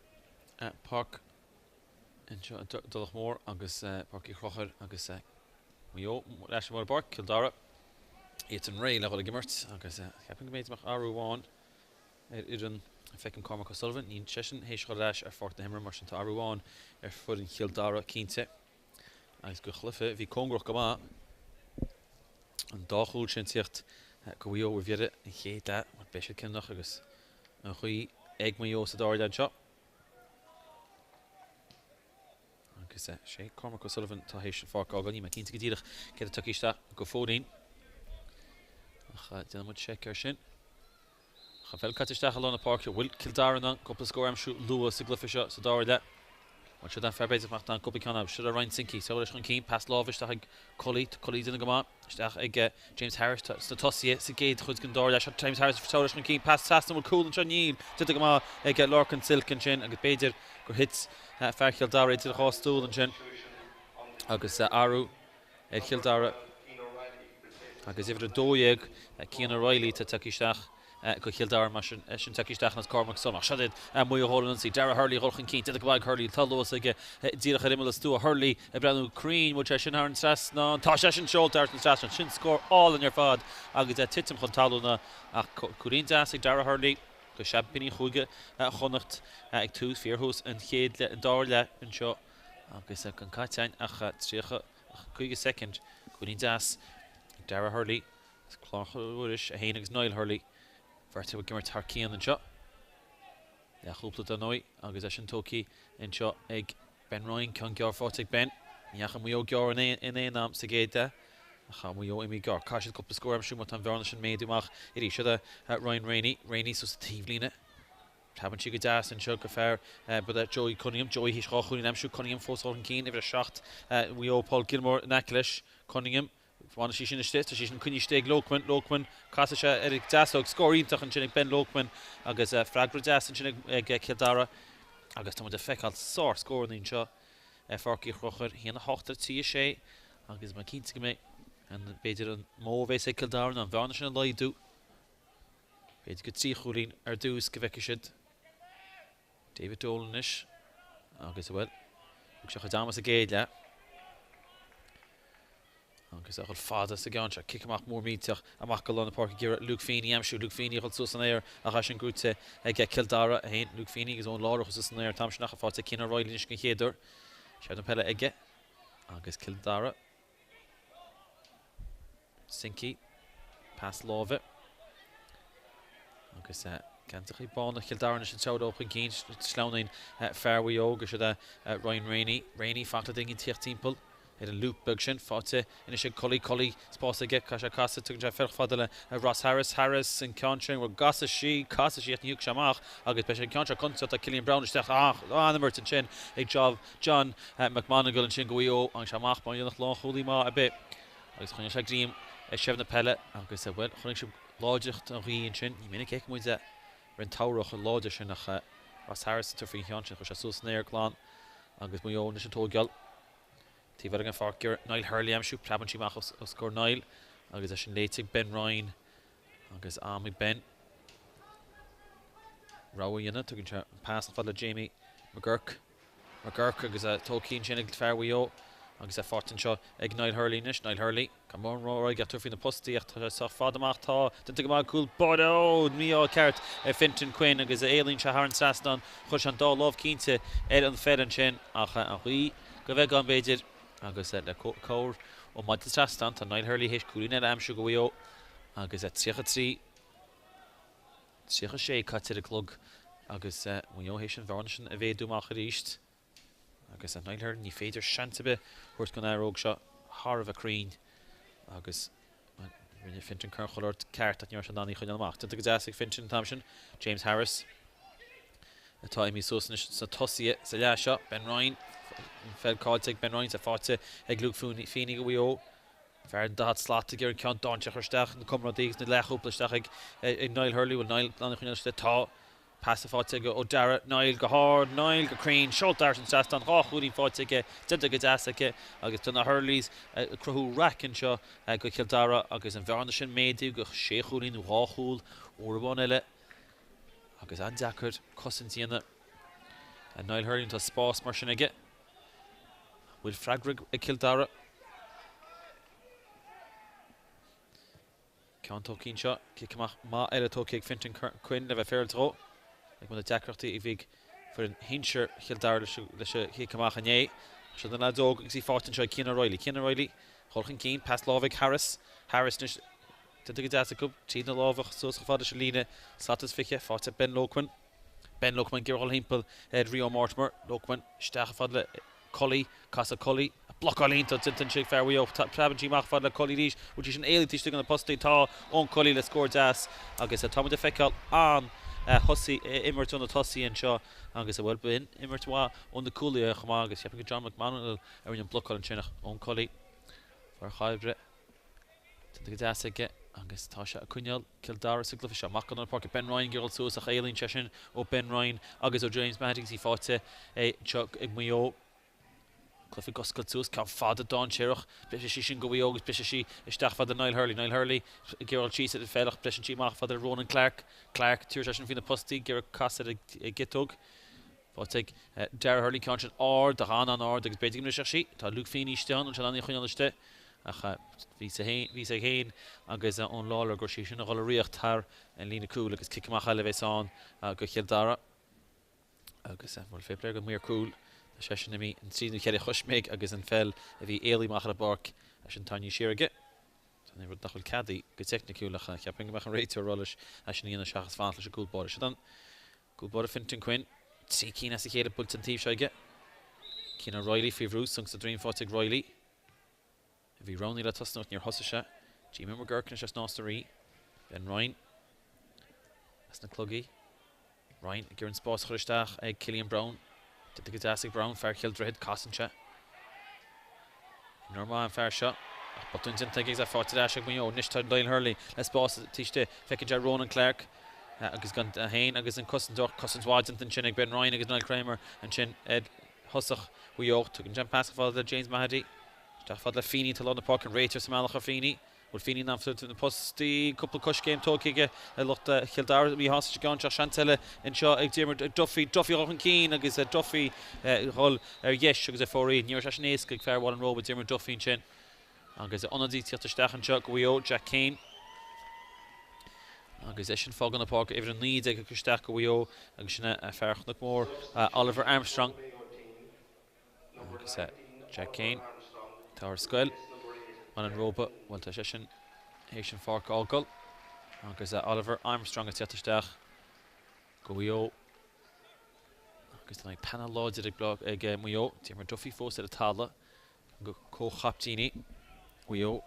Pháirc anseo Tullamore agus Pháirc Craobhacha agus Mayo leis mór bar Kildare. It's an rail le gimmert agus ceapan go méidach arúháin an fecin Cormac O'Sullivan nín sesin hééis leis fort na himar mar an arúháin fud an Cill cínte agus go chlufa bhí congroch go má an dáchúil sin tíocht go bhío bhíide an chéad le mar beise cinnach agus an chuí ag Mayo sa dáir anseo. Agus sé Cormac O'Sullivan tá hééis an Pháirc áganí me cínta go dtíadach cé a tuiciiste go fódaín. Déanam muid sé sin. Cha fel catisteach alón na Pháirc bhfuil Kildare ná cúpla scóir amsú luas sa glufa seo sa dáir le. Mar se fearbéidir macht an cúpla ceanna siad a Ryan Sinky sa leis an cín pas lábhaiste ag colí duna go má. Isteach ag James Harris sa tosaí sa géad chud go dáir leis James Harris sa leis an cín pas tasna bhfuil cool an seo níl tuite go má ag Lorcan Silcan sin agus beidir gur hits fear Kildare idir a chástúil an sin. Agus Aru ag Kildare agus ifir a dóiag Cian O'Reilly tá tuicisteach go Kildare mar sin tuicisteach nas Cormac O'Sullivan. Siad Mayo hólan sí Dara Hurley rolchan cín tuite go bhaid Hurley talós ag díreach a imime stú a Hurley a brenn Crean mu sin ar an stress ná tá sé sin seolt ar an stress sin scór all in ar fad agus titim chun talúna ach curín deas ag Dara Hurley go seampini chuige chonacht ag tús fíorthús an chéad le an dáir le an seo agus an caiitein ach tríocha chuige second curín deas Dara Hurley chlárúis a héanagus Niall Hurley bhirrta gimmar tarcían an seo. Le chúpla don nói agus sin tócaí an seo ag Ben Ryan chun gear fáte Ben. Níocha Mayo gear in éonam sa géide. A cha Mayo imi gear. Caiisiad cúpla scóir amsú mar an bhearna sin méadúach i rí siad Ryan Rainey so sa tíomhlíne. Taban si go deas an seo go fearr bud Joey Cunningham, Joey hís ráchúin amsú Cunningham fósáil an cín ifir a seacht Mayo Paul Gilmore Necklace Cunningham. Bhána sí sin isté, sí sin cuine stéig Lokman, casa sé ag deasog scóírítach an sin ag Ben Lokman agus fraggra deas an sin ag Kildare agus tá de feicáil sár scóirnaín seo Pháirc Craobhacha híana 8 sé agus má cínta go mé an beidir an móvéis ag Kildare an bhearna sin an laidú. Beidir go trí chúlín ar dús go bheice siad David Dolanis agus bhfuil ug se chu damas a géad le. Agus chud fada sa gan se kickamach mór míteach amach go lena Pháirc gur Luke Feeney amsú Luke Feeney chud sus an éir a cha sin grúte ag Kildare a héin Luke Feeney gus ón lárach sus an éir tam sin nach a fáte Cian O'Reilly nis go chéidir. Sead an Peile ige agus Kildare. Sinky pass láve. Agus cantach í bána Kildare sin teáda chun cín slánaín fairway agus Ryan Rainey fachla dingin tíocht timppel. An loop bug sin fáte ina sé colí spás aige cai sé casa tugann sé ferch fada le Ross Harris an Chonchúir war casa sí níoch seach agus be sé Chonchúir concept a Cillian Brown isteach anmart an sin ag John McManagal an sin goío an seach má dionach lá cholí má a bit agus chuine sé grím sibh na Peile agus bhfuil chunig si láidecht an rií an sin ní minic éic muide rin táireach a láidir sin nach Ross Harris tu fao Chonchúir chu sé sús néir glán agus Mayo na sin tógeal. Tí bhar an Pháirc Niall Hurley amsú plaban sí mach os scór Niall agus sin léitigh Ben Ryan agus Amy Ben. Ráha dhéanana tugann se pass fad le Jamie McGurk agus tócín sin ag fearwaío agus fortin seo ag Niall Hurley nis Niall Hurley come on rá get tú fin na postaíocht tá sa fadamach tá den go má cool bodo mío ceart Fintan Quinn agus Éilín se Haran Saston chus an dá lámh cínte an fed an sin a chuí go bheith gan beidir agus le cór ó maid Saston tá Niall Hurley hééis cúlíine amsú go bhío agus trí sé caite a clog agus Mayo hééis an bharna sin a bhéh dúach a ríist agus Niall Hurley ní féidir seantabe chuirt go aróg seo Tharbh a Crean agus rinne Fintan Cárthach ceart a neir an daí chuine amach. Tá go deas ag Fintan Thompson, James Harris atá imi sósanna sa tosaí sa leis seo Ben Ryan fel cáilteigh Ben Ryan sa fáte ag Luke Feeney go bhío fear dad sláta gur ceann dáinte chuisteach na cumradígus na leúplaisteach ag Niall Hurley bhfuil Niall anna chuine tá Passa fáte go Dara Niall go hard Niall go Crean Cill Dara an Saston ráchúí fáte dinta go deasacha agus tuna Hurleys cruthú racin seo go Kildare agus an bhearna sin méadú go séchúín ráchúil ó bhain eile agus an Deachard cosint díana a Niall Hurling tá spás mar sin aige bhfuil freagraigh i Cill Ceann tócín seo cicamach má eile tócaigh Fintan Quinn le bheith fearil tró ag muna deacrachtaí I bhíg for an hinseir Cill Dara leis cicamach a né se den adóg ag sí fátain seo Cian O'Reilly Holchan Keane pass lábhaigh Harris nis Did go deas a go tíad na lábhach sos go fáda se líne slatas fiche fáte Ben Loquin gur hol himpel Rio Mortimer Loquin steach fad le Collie Casa Collie block alínta tintin sig fairway up Trabanji mach fad le Collie rís which is an éiltí stig an postí tá ón Collie le score das agus a Tom de fecal an Hussey Immerton a Hussey and Shaw agus a well bin Immertwa on the Coolie chama agus heb go John McManus an block an chinach ón Collie for Chaibre tintin go deas ige agus tá se a cuineal Kildare sa glufa se mac an park Ben Ryan girl so a chéilín sesin ó Ben Ryan agus ó James Maddox I fáte Chuck ag Mayo Cluffi goscail tús cá fada Don Cheirach blis sí sin go bhí agus blis sí isteach fada Niall Hurley girl cheese at fellach blis sí mach fada Ronan Clark tíir sesin fin na postí gur casa a gitog fáte Dara Hurley conscious or da han an or agus beidir se sí tá Luke Feeney stean an an chuinealiste ach ví sé héin agus an lála gur sí sin a gáil riocht tar an lína cool agus cicamach eile bheits an go Kildare agus bhfuil féple go muir cool a sesin na mí an tríú chéir chuisméig agus an fel a bhí éalaimach a barc as an tainní siirige Tá ní rud nachfuil cadí go technicúlacha ceaping meach an réitear rollis as sin íana seachas fála se gúlbáir se dan gúlbáir Fintan Quinn tí cína sa chéad bult an tíb seige Cian O'Reilly fi bhrús sang sa dream fátig Roilly Bhí Ronnie le tosnót níor hosaise Jimmy McGurkin just nástarí Ben Ryan as na clugaí Ryan gur an spás chuiristeach ag Cillian Brown Did go deas ag Brown fear Kildare cosintse Norma an fear seo ach botún dinta ag a fáte ag Mayo nistá Niall Hurley le spás tíiste feice de Ronan Clark agus gan a hain agus an cosintháid an sin ag Ben Ryan agus Niall Kramer an sin Ed hosach Mayo tu an jump pass fáil James Mahady Dach fad le Feeney tal on the park and Rater Samalacha Feeney. Well Feeney after to the posty couple cush game talking a lot Kildare we hostage gone Chantelle and Shaw Duffy Rohan Keane agus Duffy hol yes agus a 4 near Shashnes ag fair one and roll with Dermot Duffy and Chin. Agus onadí tíochtta stachan Chuck Weo Jack Kane. Agus sin fog on the park even an lead ag stach Weo agus sinna Pháirc Mhór Oliver Armstrong. Agus Jack Kane Tower Squil an Roba well tá sin Haitian Pháirc ágal agus Oliver Armstrong a tíochtta go Weo agus tá panel láid ag blog ag Mayo Dermot Duffy fós a talla go chaptíní Weo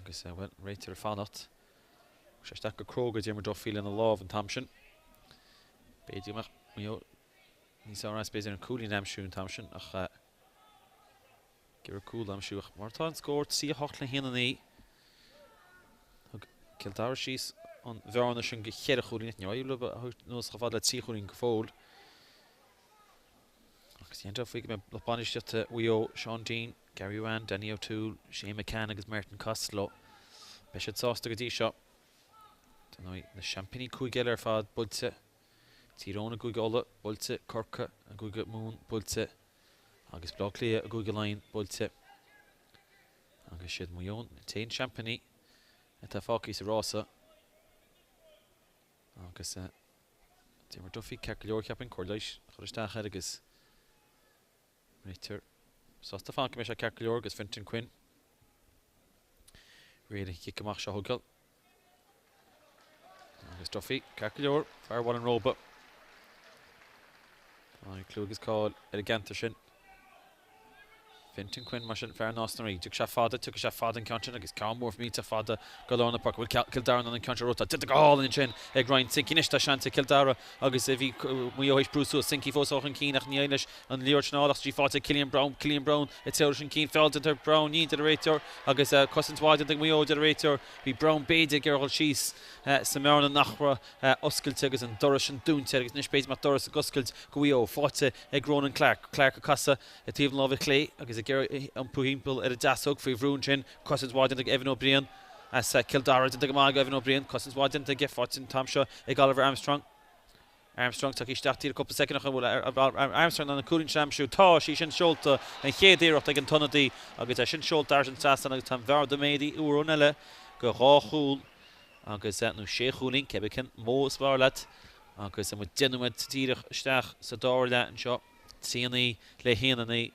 agus well Rater fanat sé sta go Croga Dermot Duffy in a láv an tamsin Beidir Mayo ní sá ras bezir an coolí amsú an tamsin ach gur cool amsú mar tá an scórt sí hocht le héana í Kildare síos an bhearna sin go chéad chuúlí ní le nós go fad le tí chuúlín go fóil agus dhéantar faoig me le banisteachta Weo Sean Dean Gary Wan Danny O'Toole Shane McCann agus Merton Costello be siad sásta go dtí seo Tá na champagní cúige ar fad bulte Tyrone a gúige ola bulte Corca a gúige Moon bulte agus Blockley a gúige Line bulte agus siad Mayo tain champagní tá fácií sa rása agus Dermot Duffy ceir ceapin chuirleis chuiristeach agus Rater sásta fáci me se ceir agus Fintan Quinn réidir cicamach se thugal agus Duffy ceir fear one an Roba Clúgus cáil eleganta sin Fintan Quinn mar sin fear nástarí tu se fada an country agus cámór mí a fada go lána park bhfuil Kildare an country rota tu gáil in sin ag Ryan Sinkinista seanta Kildare agus a bhí muoéis brúsú Sinky fós an cíach níis an líor snáach tí fáte Cillian Brown i teir sin cín feltar Brown ní de Rater agus cosintháid ag Mayo de Rater bhí Brown béide gur síos sa mearna nachra oscailte agus an doras an dúnte agus nispéid mar doras a goscailt go Weo fáte ag Ronan Clark a casa a tíomh lábh clé agus gur an puhimpel a dasog fao bhrún sin cosintháid ag Evan O'Brien as Kildare did the Maigh Evan O'Brien, Cousins Wad didn't get Fortin Tomshaw, Oliver Armstrong. Armstrong took his start a couple of seconds Armstrong on the cooling shamshoe tá sí sin seolta an chéadíireacht ag an tonadí agus é sin seolta ar an sasan agus tan bhar de méidí uair eile go ráthúil agus nó sé chúlín cebicin mós bhar leat agus mu denúid tíireach isteach sa dáir le an seo tíanaí le héanaí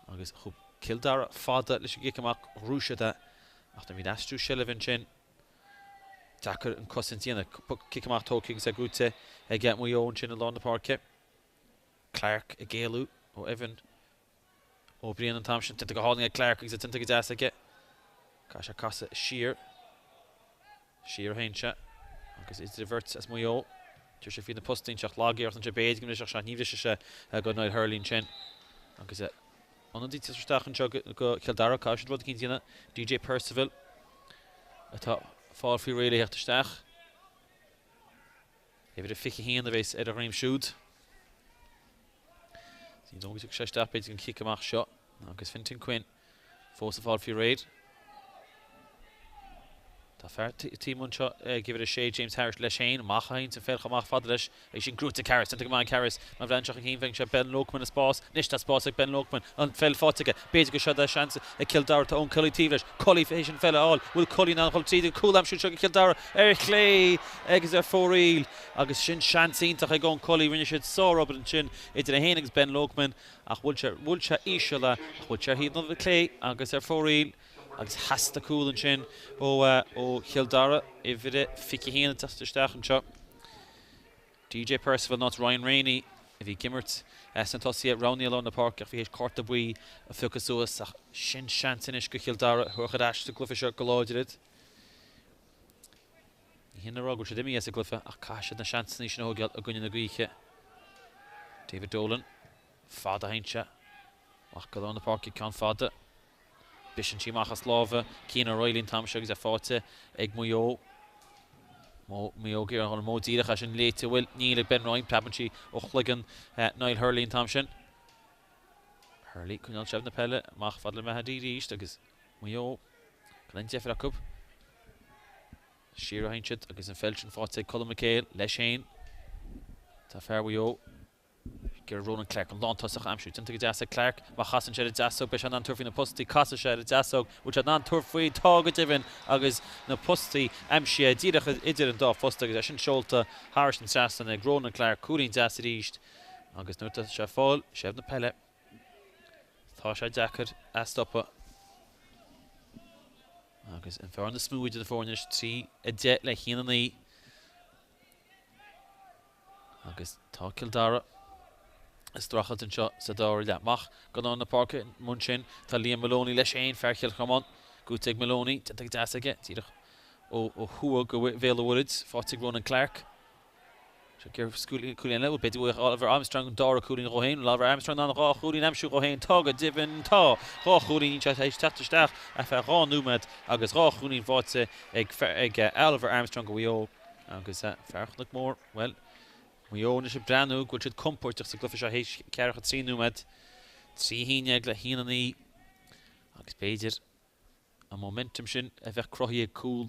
agus chu Kildare fada leis gicamach rúisiide ach tá mí astrú silahn sin Dakar and Cosentina kick him out talking Zagute again Mayo and along the park. Clark a Galu or Evan O'Brien and Thompson to go holding a Clark because it's into his ass again. Kasha Casa Sheer Hainsha because it reverts as Mayo. Just if you the posting shot log here on Jabade give shot Nivish good night hurling chin because it on the details stachen go Kildare Kasha what Kintina DJ Percival I thought Fall for really have to stach. Even a ficky hand the base at a rim shoot. You don't get to stop it, you can kick him off shot. Now because Finton Quinn force a fall for raid. The fair team one shot, give it a shade, James Harris, Leshane, Maigh, to Pháirc Mach Fadlish, I should groot to Carris, and to Command Carris, my friend Shocking Heen, Ben Lokman, a spouse, Nishta spouse like Ben Lokman, and Fell Fotica, basically shot that chance, a Kildare to own Cully Tivlish, Cully Fashion fella all, will Cully now hold T, cool am should Kildare, Eric Clay, eggs are for real, August Shin Shanteen to Hagon Cully, when you should saw Robert and Chin, it's a Hainings Ben Lokman, Ach Wulcha Ishala, Wulcha Heed of the Clay, August are for real. Agus has to cool and chin o Kildare if it ficky heen at the stachen shot. DJ Percival not Ryan Rainey if he gimmert Santosia round along the park if he has caught bui a focus shin shantinish go Kildare who had ash to Glyffer goloded it. He in the rug which did me as a Glyffer a cash and the shantinish no get a gun in the Greek. David Dolan Fada Heincha walk along the park you can't fada. Bishan Chimachas Lava, Kina Roylin Tamshug is a forte, Egg Mayo Gear on Mo Dilach and later will Neil Ben Ryan, Tabanchi, Ochligan, Niall Hurley and Tamshin. Hurley, Kunal Chev the Peile, Mach Fadler Mahadidi East, because Mayo, Glen Jeffrey Cup, Shira Hinchet, because in Felchin forte, Colin McHale, Leshane, Tafair Mayo. Ronan Clark and Lawn Tussach Amshoot into Jassa Clark, Machasan Shed Jasso, Bishan and Turfin the Pusti, Casa Shed Jasso, which had non Turfree, Target even, Agus the Pusti, Amshia, Didach Idid and Dorf Pusta, Gashin Sholta, Harrison Sasson, and Ronan Clark, Cooling Jassid East, Agus Nuta Shafol, Shev the Peile, Thasha Jacket, Astoppa, Agus and for on the smooth to the fornish, see a jet like Hinani, Agus Tá Kildare. Strachelt and shot Sadar that Mach got on the park Munchin Liam Maloney Leshane Fairkill come on good take Maloney to take das again oh who go Vale Woods Fortig Ronan Clark so give schooling cooling a little bit with Oliver Armstrong and Dara cooling Rohain Oliver Armstrong on Ra cooling Amshu Rohain Toga Divin Ta Ra cooling chat stach after Ra Numad agus Ra cooling Forte eg Oliver Armstrong go we all agus Pháirc More well Mayo is a brand new, which had comfort to Glyffer H. Cárthach 3 numad 3 híine le híanaí agus beidir a momentum sin a bheith crothí cool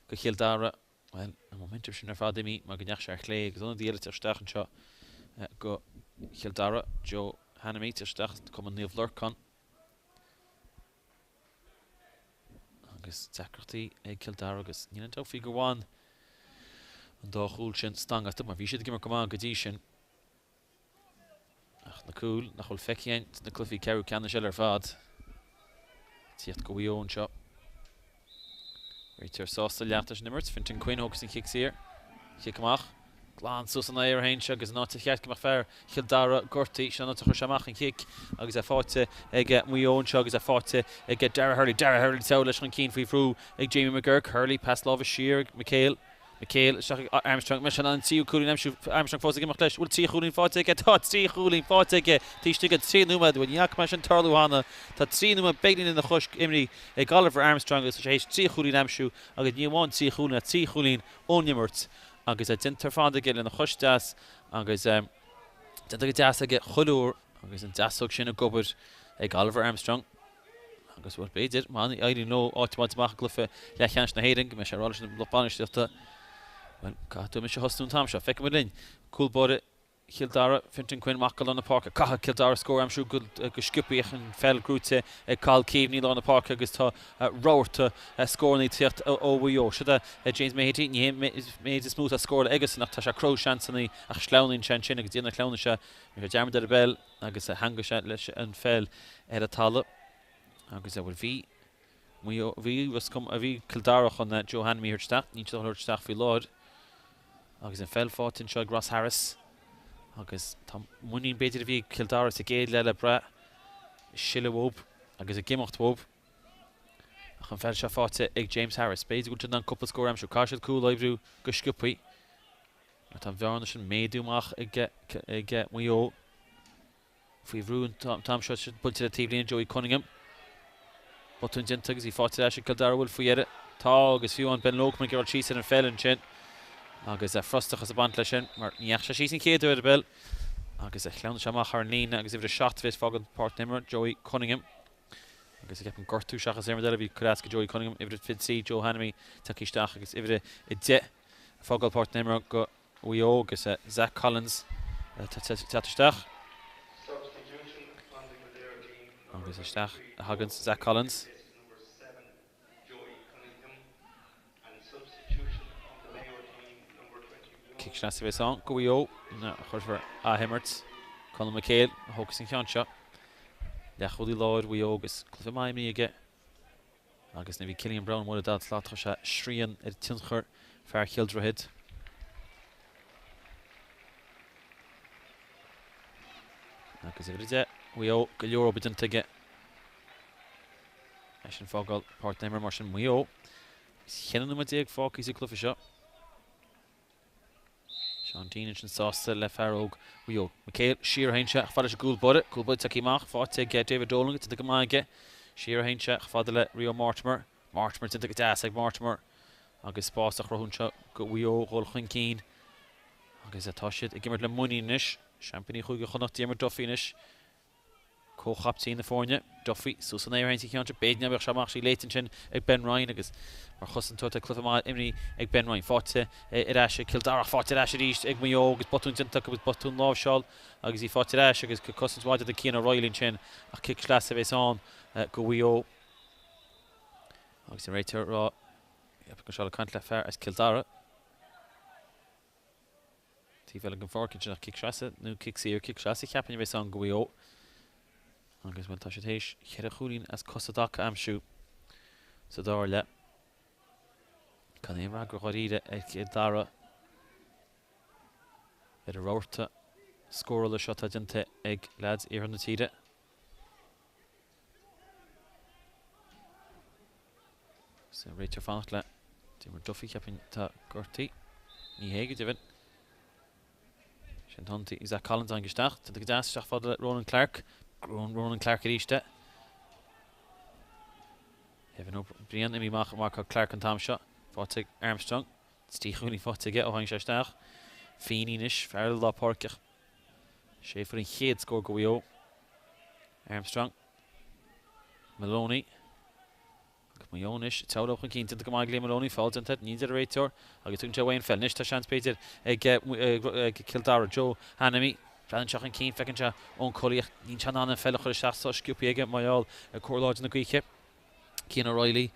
go Kildare well a momentum sin ar fád mi mar go neach sé ar chlé agus an díile tar stach anseo go Kildare Joe Hanami tar stach cum an níomh lurcán agus teachtartaí ag Kildare agus níl an tofií go bháin and da cool sin stang at maar wie should give me come on gadishin ach na cool na hol fekien na cliffy caru can the sheller fad tiet go we own shot right here sauce the latas nimmers Finton Quinn hooks and kicks here kick mach glance so na air hein shug is not to get come fair Kildare Gorty shana to shamach and kick agus a fought get we own shug is a fought get Dara Hurley so let's keen free through Jamie McGurk Hurley past Lova Sheer McHale Armstrong mission and see you cooling Armstrong force again clash will see cooling for take it hot see cooling for take it teach to get 3 numad when yak mission Tarluhana that 3 numad begging in the hush Imri a goal for Armstrong is a see cooling Amshu and you want see cooling onimert agus a dinter found again in the hush das agus dinter das get Chonchúir agus an dasog sin a gobert a goal for Armstrong agus bhfuil beidir man éidir nó áitimáid amach glufa leithcheannis na hÉireann me sé ráis na blopáinisteachta well catú me sé hosún tam seo feice mu linn cúlbóide Cill Dara fintin Quinn Mackle on the park cacha Cill Dara score am siú go sciúpaíoch an fel grúte Carl Keeve níl on the park agus tá ráirta scóirnaí tíocht ó bhuió siad James Maigh ní méid is smúth a scóir agus nach tá sé cró seansannaí ach sleánaín sin agus díana chlána se ar dearmad ar a bell agus hanga se leis an fel ar a talla agus bhfuil bhí was cum a bhí Cill Dara chun Johan Míhirteach ní tuirteach fí láid agus an fel fátin seo Ross Harris agus tá muín beidir bhí Cill Dara sa géad le bre siile bhób agus a gimocht bhób ach an fel se fáte ag James Harris beidir go an cúpla scóir am siú caiisiad cúil leibhrú go sciúpaí tá bhearna sin méadúach ag Mayo faoi bhrún tam seo bulte a tíblíonn Joey Cunningham botún dinta agus í fáte leis Cill Dara bhfuil faoiad tá agus fiú an Ben Lóchman gur tíos an fel an sin agus frostach as a bant lei sin mar níach sé síos an céadú ar a bell agus chleanna seach ar an lína agus ibre shot fis fágad partner Joey Cunningham agus ceap an gortú seachas éar deile bhí chuás go Joey Cunningham ibre fidsaí Joe Hanamy takeíteach agus ibre I de fágad partner go Mayo agus Zach Collins tatisteach agus isteach Huggins Zach Collins kick snasí bheith an go Mayo na chuir a Himmert Conor McHale hógus an chean seo le chodí láir Mayo agus clufa Maigh aige agus na bhí Cillian Brown mór a dad slátcha se srían ar tinchar fear Childare agus ibre de Mayo go leor be dinteige leis an fágáil partner mar sin Mayo cheanna na déag fácaí sa clufa seo Sean Dean sin sásta le fearóg Mayo McHale siar hainse fáidir gúlbóide takeíach fáte David Dolan go go Maigh siar hainse fáidir le Rio Mortimer tinta go deas ag Mortimer agus spásach rothúnse go Mayo ghil chun cín agus atá siad I gimmert le muínis Champaigní chuig go chunacht dímar Duffínis cóchaptaí na fórne Duffy Susan éhaintí ceantar béidne beh seach sí léitin sin ag Ben Ryan agus mar chusan tuairta clufa Maigh imní ag Ben Ryan fáte eise Cill Dara fáte eise ríist ag Mayo agus botún dinta agus botún lábhseáil agus í fáte eise agus go cosantáide a cían a roilín sin ach kick sleas a bheits an go Mayo agus an réitear rá go seáil cant le fear as Cill Dara tí bheile an fórcinn sin nach kick sleasa nó kick sleasa cheapan bheits an go Mayo agus bhfuil tá sé tééis chead a chuúlín as Cosadacha amsú sa dáir le Can éimrá gur choíide ag Cill Dara ar a ráirta scóra le seo tá dinta ag lads hÉireann na tíide sa réitear fannacht le dí mar Duffy ceapin tá gortaí ní héige divan sin tantaí Zach Collins an geisteach tá go dáisteach fád le Ronan Clark Ronan Clark ríiste Evan Brian imi mach Clark an tam seo fáte Armstrong stíchúní fáteige ó hang seisteach Fínínis fear lá Pháirceach sé for an chéad scór go Mayo Armstrong Maloney Mionis táach an cínta go Maigh Maloney fáiltanta níidir a réiteir agus tún tehain fellnis tá seans Peter ag Cill Dara Joe Hanamy Seach an cín fecinn se ón choíoch ní teanna fellach chuir seachtá sciúpa aige maiall a cuairláid na gcuiche Cian O'Reilly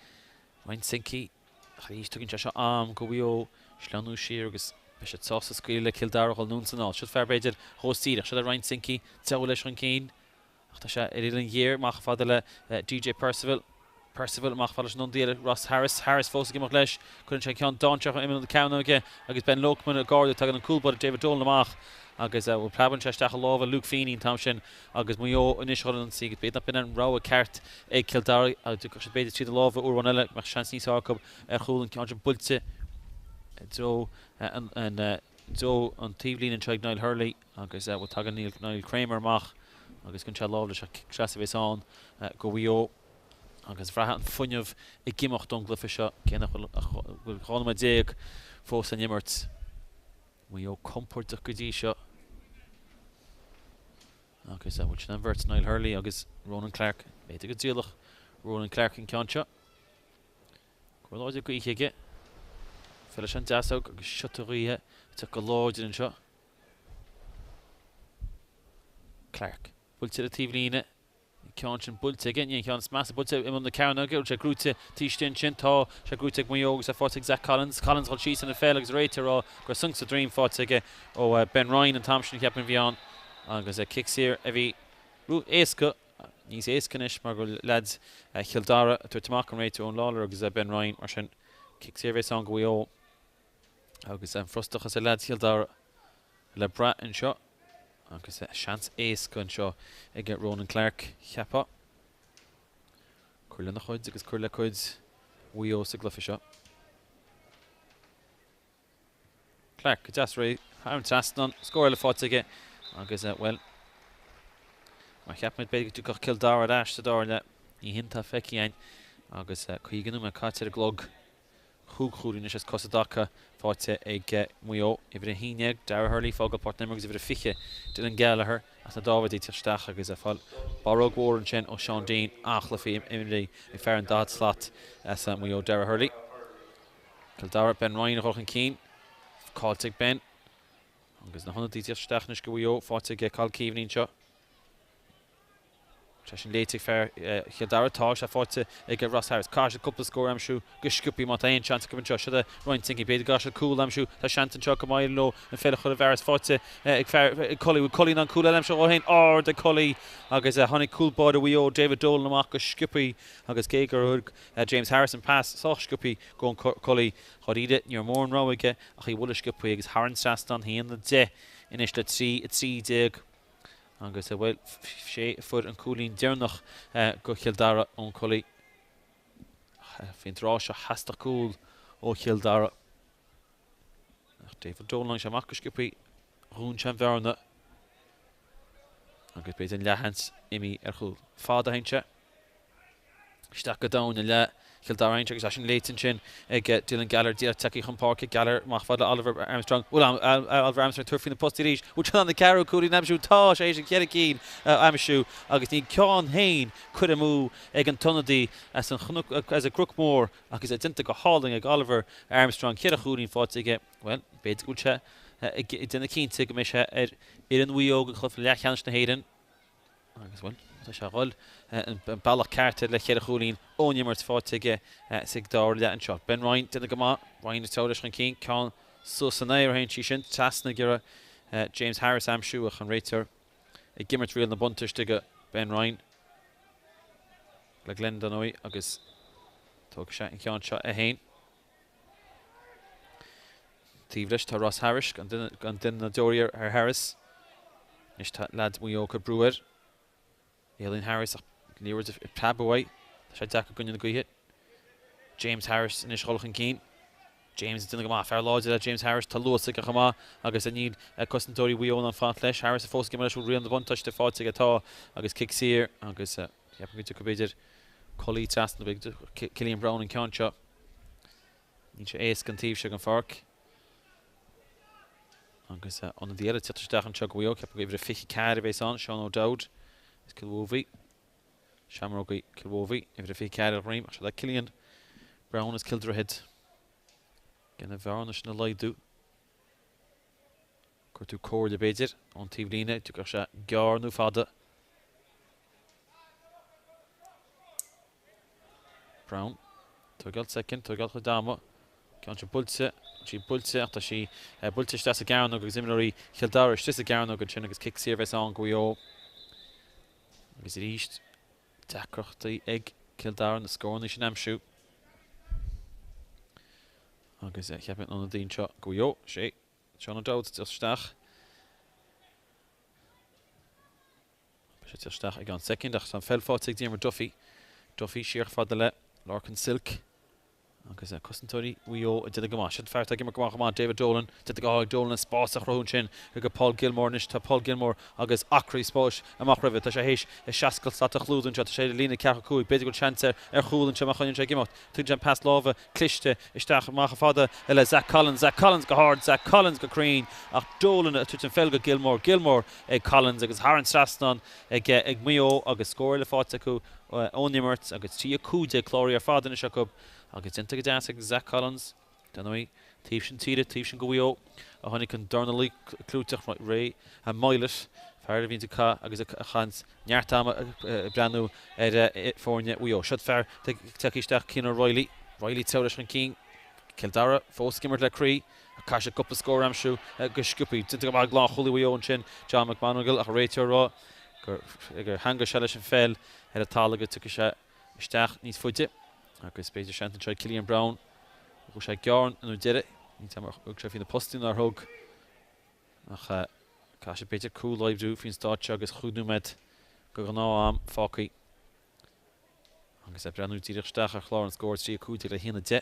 Ryan Sinky Chríos tugann se am go Mayo sleanú siar agus be sé sásta scuile le Cill Dara chun nún saná siad fear beidir hóstíach se Ryan Sinky te leis an cín ach tá se ar an ghéir mach fada le DJ Percival mach fáiles non díal Ross Harris fós gimach leis chun sé ceann dáteach imime na ceanna aige agus Ben Lóchman a gáda tugan an cúlbóide David Dolan amach agus bhfuil pleabann seisteach a lábh Luke Feeney tam sin agus Mayo inis an si go beidir bin an rá a ceart ag Cill Dara a du sé beidir tríd a lábh uair eile mar seans níos ácab ar chúlann ceantar bulte dó an tíomhlín an treig Niall Hurley agus bhfuil tagan Niall Kramer amach agus gon se lábh leis a bheits an go Mayo agus bhreathe an funineh I gimocht don glufa seo céanna bhfuil chána déag fós an Immert Mayo comport go dtí seo agus bhfuil sin an bhirt Niall Hurley agus Ronan Clark beidir go díalach Ronan Clark in Concha. Gwrlóid go ige. Phyllis an dasog agus siotúí to go lóid in seo. Clark. Bulte a tíhlíne. Ceann bulte again, ceann massive bulte im on the carna go se grúte tístin sin tá se grúte Mayo agus a fátig Zach Collins hol sheets in the fail agus réitir ó go sunks a dream fátige ó Ben Ryan and Thompson ceapan bhíán agus a kicks here a bhí rú éasca níos éascanis mar go lads Cill Dara tuair tamach an réitir ón lálar agus Ben Ryan mar sin kicks here bheits an go bhío agus an frostachas a lads Cill Dara le brat in seo agus a chance éasca an seo ag get Ronan Clark cheapa chuir le na chuid agus chuir le chuid bhío sa glufa seo Clark just ré an trasnan scóir le fátige agus well mar cheapmid beidir tú go Cill Dara as sa dála ní hinta feici agus chuigeanú me cáte a glog chúchúrin is Cárthach fáte ag Mayo I bhí a híineag Dara Hurley fágal partner agus bhí a fiche dil an Gallagher as na dábhad tíirteach agus a fáil baróg mhór an sin ó Sean Dean ach le fí imrí I fear an dad slot as Mayo Dara Hurley Cill Dara Ben Ryan a chochan cín cáilteag Ben agus na honna tíirteach nes go bhío fáte ag Cal Cíomhnín seo Treshin léitig fair Cill Dara tá se fáte ag Ross Harris cá a couple score am siú go sciúpi má aon chance go seo de roiin tingi beidir gá cool am siú tá sean an seo go maiid lo an féile chud a bheras fáte ag fair colí colí an cool am seo ó hain or de colí agus honnig cool bod a bhío David Dolan amach go sciúpi agus gégur James Harrison pass soch sciúpi go colí chodíide níor mór an ráige ach I bhfuil sciúpi agus Harran Saston hí an na de inis le trí déag agus a bhfuil sé fud an cúlín dearnach go Cill Dara ón colí fin rá se hasta cool ó Cill Dara David Dolan se amach go sciúpi rún sem bhearna agus beit an lehans imi chuúl fád a haintse Isteach go dain le Cill Dara haintse agus sin léitin sin ag Dylan Galler díar teí chun Pháirc Galler mach fada Oliver Armstrong Oliver Armstrong tuair fin na postí ríis ú an na carú cúí namsú tá sé an cead cín amisiú agus ní ceán hain chud a mú ag an tonadí as a Craobhacha agus a dinta go háling ag Oliver Armstrong cead a chúín fáte well beidir gúte duna cínta go méise ar an bhuió go chlufa leachcheannis na hÉireann agus bhain tá se ghil an bailach Cárthach le chéad a chúlín ónimart fáte sig dáir le an seo Ben Ryan duna go má Ryan is táidir an cín ceán sus an éir hain sin tasna gur James Harris amsú a an réitir ag gimmert riil na buntaiste go Ben Ryan le Glendonói agus tóg se an ceán seo a hain Tíblis tá Ross Harris gan duine na dóir ar Harris is tá lad Mayo go brúir Aileen Harris níir tabhhaid sé decha gunne na gaithe James Harris inis cholchan cín James duna go má fear láide le James Harris tá luasa go chamá agus a níd cosantóirí bhuión an fád leis Harris a fós gimar leis rion na bhainteiste fáte atá agus kick sír agus ceapan go beidir colí tras na big Cillian Brown an ceann seo ní sé éas gan tíobh se an Pháirc agus an díad tiisteach an seo go bhío ceapan go bhíh a fichi cead a bhééis an Sean O'Dowd is Craobhacha Shamrock Craobhacha if the fiche of Reem actually Cillian Brown is Kildare head gonna varnish na leidú Curtu core the beidir on tíhlíne tu se gar nu fada Brown tugal second tugal chudama Ceann she bulse after she bulse stas a garno agus imnoí Kildare stas a garno go sin agus kick service an go agus ríist dacrochtaí ag Kildare na scóirna sin amsú agus cheapan an daon seo go bhío sé Sean O'Dowd tíosteach sé tíosteach ag an second ach san fellfáteag díomar Duffy siar fada le Larkin Silk agus Cusantóirí Mayo did go mas Pháirc ag mar go David Dolan did go Dolan spás a chrón sin go Paul Gilmore nis tá Paul Gilmore agus acrí spás amach rih tá sé héis I seascail sa a chlúdún sé sé lína cecha cúig beidir go chance chúlann se chuinn sé gimacht tú jam pass láva cliste isteach amach fada le Zach Collins go hard Zach Collins go crín ach Dolan a tutin fel go Gilmore ag Collins agus Haran Strasnon ag Mayo agus scóir le fáte acu Ónimmerts agus tí a cúide chlóí ar fada na seacub agus inta go deas ag Zach Collins Danoi tíb sin tíre tíb sin go Mayo a tháinig chun Darnallí clúteach ré a Moilis fear a bhíonnta cá agus a chans neartama breanú fórne Mayo siad fear teicisteach Cian Riley teoris an King Kildare fós gimmert le crí a caiise cuppa scór amsú go sciúpaí tinta go bhag lá chulaí Mayo an sin John McManagil a réitear rá gur hanga se leis an fel a tálaga tu sé isteach níos fuide agus beidir sean try Cillian Brown go sé gearn an deire ní tam ug sé fin na postún ar thug ach cá sé beidir cool liveú fin státe agus chuúnú med go ná am fácaí agus brenn tíidirsteach a chlár an scóir trí cúte le hína de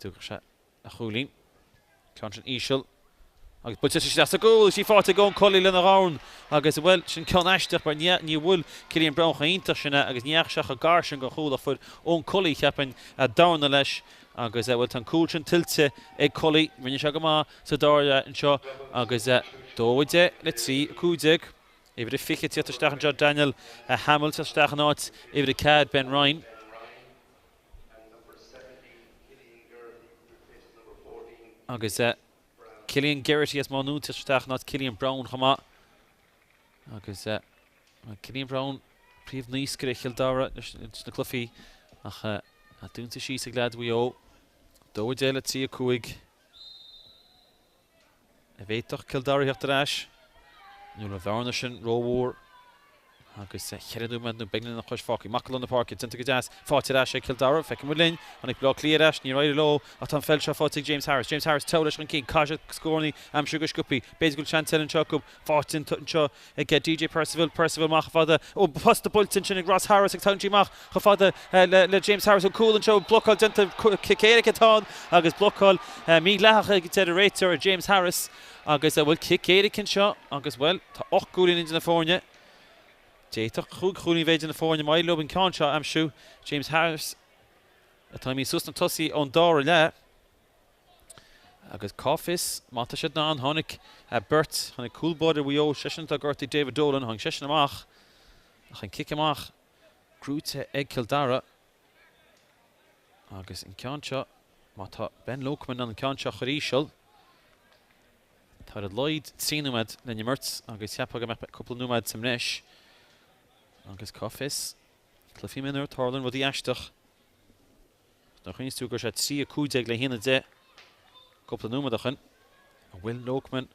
tu sé a cholín cean sin ísisiil agus bute sé a gól sí fáte gón colí lena rán agus bhfuil sin cean eisteach bar ní bhfuil Cillian Brown chaínta sinna agus níach seach a gar sin go chúla fud ón colí cheapan a dána leis agus bhfuil tan cúil sin tilte ag colí rinne se go má sa dáire an seo agus dóide le trí cúdeag idir i fiche tíotarsteach an John Daniel a Hamilton steach an áit idir i cad Ben Ryan agus Cillian Garrity as Mionúr tíotarsteach an áit Cillian Brown chama agus Cillian Brown príomh níos go Kildare na clufií ach a dúnta sí sa glad Mayo dóide le tí a cúig a bhéitoch Kildare hecht arás nu le bharna sin róhór agus cheadú me nó begna na chuis fáci Macalon na Pháirc tinta go deas fáte arás sé Kildare feice mu linn an ag blá clíarás ní roiidir lo a tan fel se fáte James Harris teolas an cí caiise scórnaí am siúgur scupi beidir go chantel an seacub fátin tutan seo ag DJ Percival mach fada ó posta bultin sin ag Ross Harris ag tantí mach chu fada le James Harris ó cool an seo bloáil denta cicéire atá agus bloáil mí leach ag te réitear a James Harris agus bhfuil cicéire cin seo agus bhfuil tá 8 gúlín in na fórne Déach chuúní bhéidir na fórne mai lob an cáin seo amsú James Harris atá mí sus na tosaí ón dára le agus cáfis mata siad ná an tháinig Bert tháinig coolbáidir Mayo sesin a gurtaí David Dolan tháinig sesin amach a chan cic amach grúte ag Kildare agus in cáin seo mata Ben Lokman an cáin seo choríisiil tá a Lloyd tríúmad le nimmerts agus teapa go mepa cúpla númad sam neis agus cáfis clufií minúr tarlan rudí eisteach na chuinú tú gur sé trí a cúdeag le hína de cúpla númadachan a bhfuil Lokman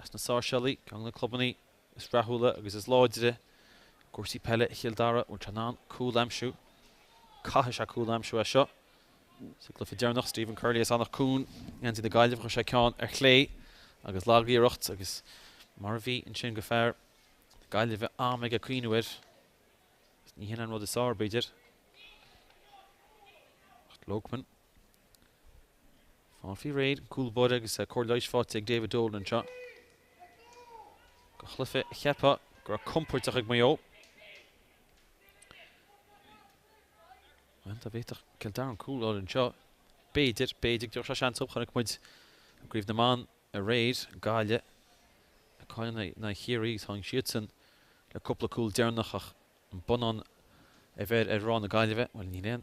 as na sásealaí gang na clubbaní is rathúla agus is láidire cuasaí Peile Kildare ón Tránán cúil amsú caithis a cúil amsú a seo sa clufií dearnach Stephen Curley is annach cún antí na gaiileh chu sé ceán ar chlé agus lágaíocht agus mar bhí an sin go fearr Gaileh am ag a cuiinúir ní héann rud is á beidir Lokman fáí réid coolbáid agus cóir leis fáte ag David Dolan seo go chlufa cheappa gur compórteach ag Mayo a bhéiteach Kildare an cool an seo beidir dúir se sean chunig muid gríomh na man a réid gáile a cáin na hÉireann tháing siadsan le cúpla cool dearnach an bunan a bheith ar rán na gaiileh bhfuil ní léon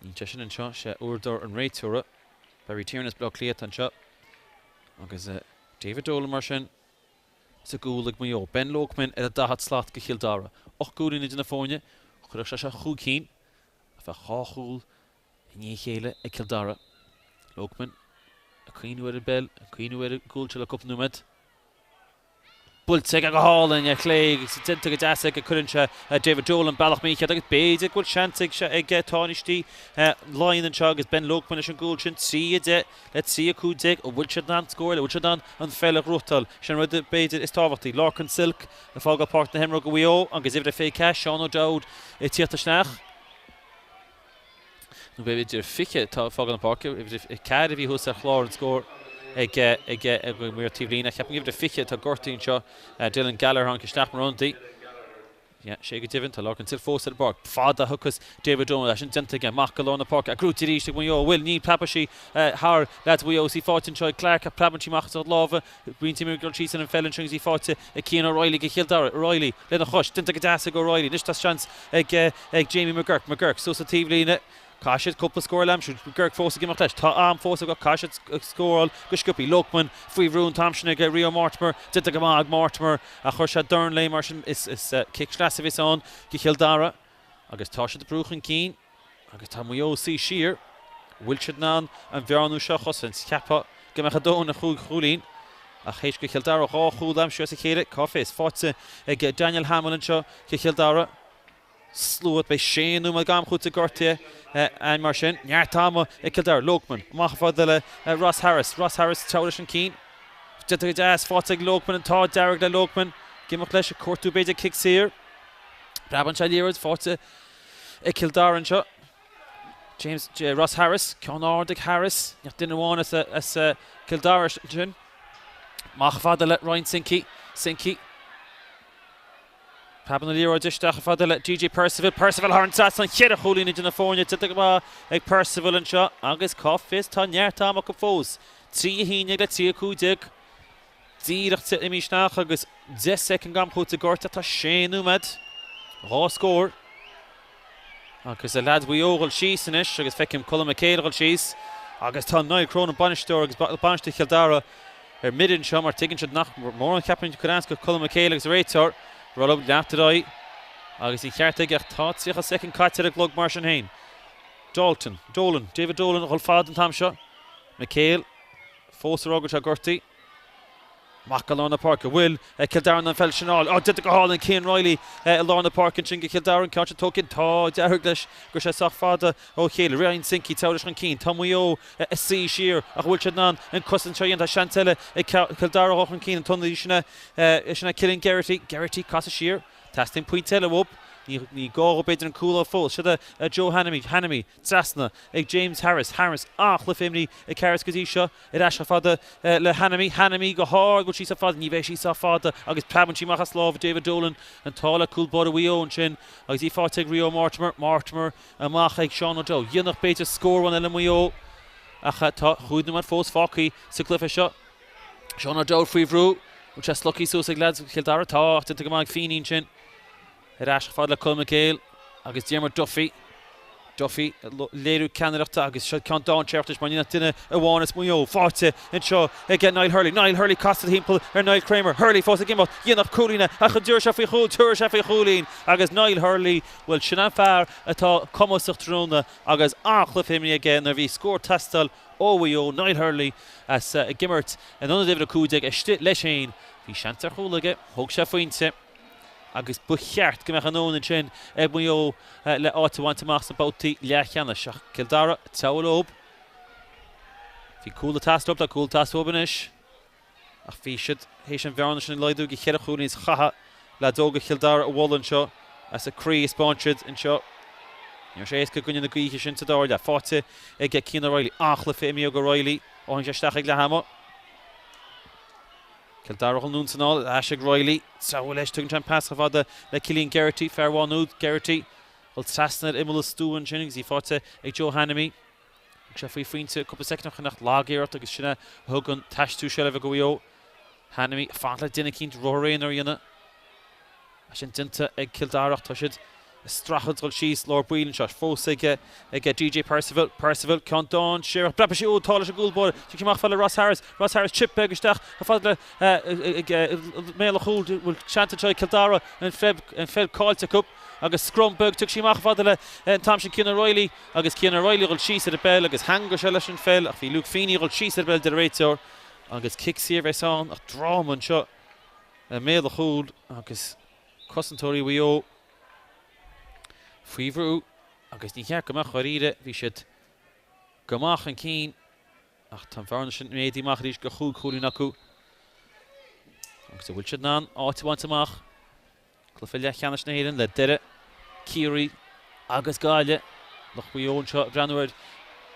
ní te sin an seo sé úrdar an réiteúra Barry Tiernas blá clíat an seo agus David Dolan mar sin sa gúlaigh Mayo Ben Lokman ar a dahat slát go Kildare 8 gúlín idir na fórne chuir se chuú cín a bheith cháúil ní chéile ag Kildare Lokman a cuiinúir a bell a cuiinúir a gúilte le cúpla númad Bulteag a go hálainn a chlé sa tinta go deasa go chuann David Dolan bailach mícha agus beidir gúil seantaigh se ag táinistí láin an seo agus Ben Lokman is an gúil sin trí de le trí a cúdeag ó bhfuil siad an scóir le bhfuil siad an féile rutal sin rud beidir is táhachttaí Larkin Silk a fágad páirt na himra go Mayo agus ibre fé ceis Seán O'Dowd i tíotarsteach nu be idir fiche tá fágan na park idir cad bhí hús a chlár an scór ag muir tíblína cheap idir fiche tá gortaín seo Dylan Gallagher an cisteach mar antaí. Yeah, sé go divin tá lágan til fós ar bar. Fáda thuchas David Domhnach sin dinta again Maigh go na park a grúti ríiste Mayo will ní Papashi har lads Mayo sí fátin seo Clark a Prabanchi Maigh od láva Brinty Miracle Cheese and Fellin Trings í fáte a Cian O'Reilly go Cill Dara O'Reilly le na chois dinta go dasa go O'Reilly nis tá chance ag Jamie McGurk so sa tíblína Cashit couple score lam should Girk Fosa give clash tá am Fosa got Cashit score go Scoopy Lokman free room Thompson ag Rio Mortimer dinta go Maigh Mortimer a chuirse Durnley marsin is kick strasavis on go Cill Dara agus tá sé de brúchan cín agus tá Mayo sí siar Wilchid nan an bhearnú seo chosan ceappa go mecha dó na chúlín a chéis go Cill Dara á chúdam seo sa chéile cáfis fáte ag Daniel Hamilton seo go Cill Dara slúad bei séanú a gam chuúta gortaí an mar sin neartáma ag Kildare Lokman Maigh fadile Ross Harris teolas an cín dinta go deas fáte ag Lokman an tá dearg le Lokman gimach leis a cuatú beidir kick sír Braban se líorad fáte ag Kildare an seo James Ross Harris Conardig Harris neach duine bháin as Kildare sin Maigh fadile Ryan Sinky Paban Lero disteach a fadile GJ Percival Harn sats an chead a cholín in na fórne tinta go ag Percival an seo agus cáfis tá neartáach go fós trí híine le tí cúdig díireachta imisneach agus 10 second gam chuúta gorta tá séanú med rá scór agus a lad bhuiógal síos inis agus feiceim Colm McCéiregal síos agus tá 9 cróna banistóir agus baniste Kildare midin seo mar tuigeann siad nach mór an ceapan chudáns go Colm McCéile agus réitear roll up leaftaráid agus í cheartta ag tátíoch a second caiite a glog mar sin hain David Dolan hol fad an tam seo McCéil fósar ágat a gortaí Maigh go Lorna Park bhfuil Kildare an fel sinál dinta go háil an Cian Riley Lorna Park an sin go Kildare an ceart tócin tá dearg leis gur sé sach fada ó chéile Ryan Sinky teolas an cín tá Mayo a sí siar a bhfuil siad ná an cosan seo a Chantelle ag Kildare ó an cín an tunna sinna Killing Garrity casa siar testing pointeile up ní gá beidir an cúla fós siad a Joe Hannamy Trasna ag James Harris ach le féimní ag Harris gotí seo i eisce fada le Hannamy go háir go sí sa fada ní bheith sí sa fada agus Prabanchi Maigh sláh David Dolan an tála coolbod a Wio an sin agus í fáte ag Rio Mortimer a Maigh ag Sean O'Doe dionach beidir scór an le Mayo a tá chuúdna mar fós fácaí sa clufa seo Sean O'Doe fríomhrú ú se slucky so ag lads Kildare tá dinta go Maigh fínín sin Eisce fad le Colm McCéil agus Diarmar Duffy léirú ceanachta agus se cean dáin teirtas mar nína duine a bháin is Mayo fáte in seo ag Niall Hurley casta hímpel Niall Kramer Hurley fós a gimbal dionach cúlína a chu dúir se faoi túir se faoi cholín agus Niall Hurley bhfuil sin an fearr atá commasach tróna agus le féimní again ar bhí scór testal ó Mayo Niall Hurley as gimmert an anna David a cúdig a stit leis éin hí seantar cholaige thug se faointe agus bucheart go meach an ón sin Mayo le átahainte Maigh sa bouttaí leachcheanna seach Kildare teolób hí cúla tastóp le cúla tastóbanis ach bhí siad hééis an bhearna sin leidú go chead a chuúníos chatha le dóga Kildare a bhlan seo as a crí spáintead in seo níor sé go gunne na gcuiche sin sa dáir le fáte ag Cian O'Reilly ach le féimí go O'Reilly óhain sé staach ag le hama Kildare nún sanál Ashig Riley saoil leis tugann an pas fada le Cillian Garrity fairháinúd Garrity hol trasna imime stúan sin agus í fáte ag Joe Hannamy ag se faoi faointe cúpa secnach nach lágéirt agus sinna thugann taistú se le go bhío Hannamy fála duine cinnt roiréon ar dhéanana a sin dinta ag Kildareach tá siad strachadil síos Lord Bhuilan seo fós ag DJ Percival cean dáin séireach brepa ó tála a gúlbóir tu ceach fáile Ross Harris chip agusteach a fáile méle chúil bhfuil seantaid Kildare an fed cáilte cup agus scrumbug tu síach fáile tam sin Cian O'Reilly agus Cian O'Reilly ghil síos ar a bell agus hangar se leis an fel ach bhí Luke Feeney ghil síos ar bell de réiteor agus kick sír bheitán ach dráman seo méle chúil agus cosantóirí Wio Fuihrú agus ní chear goach choíide bhí siad goach an cín ach tá bharna sin médíach ríos go chúlín acu agus bhfuil siad ná áhaint amach clufa le cheannas na hÉireann le deire Ciarí agus Gáile Loch Mayo shot Breathnach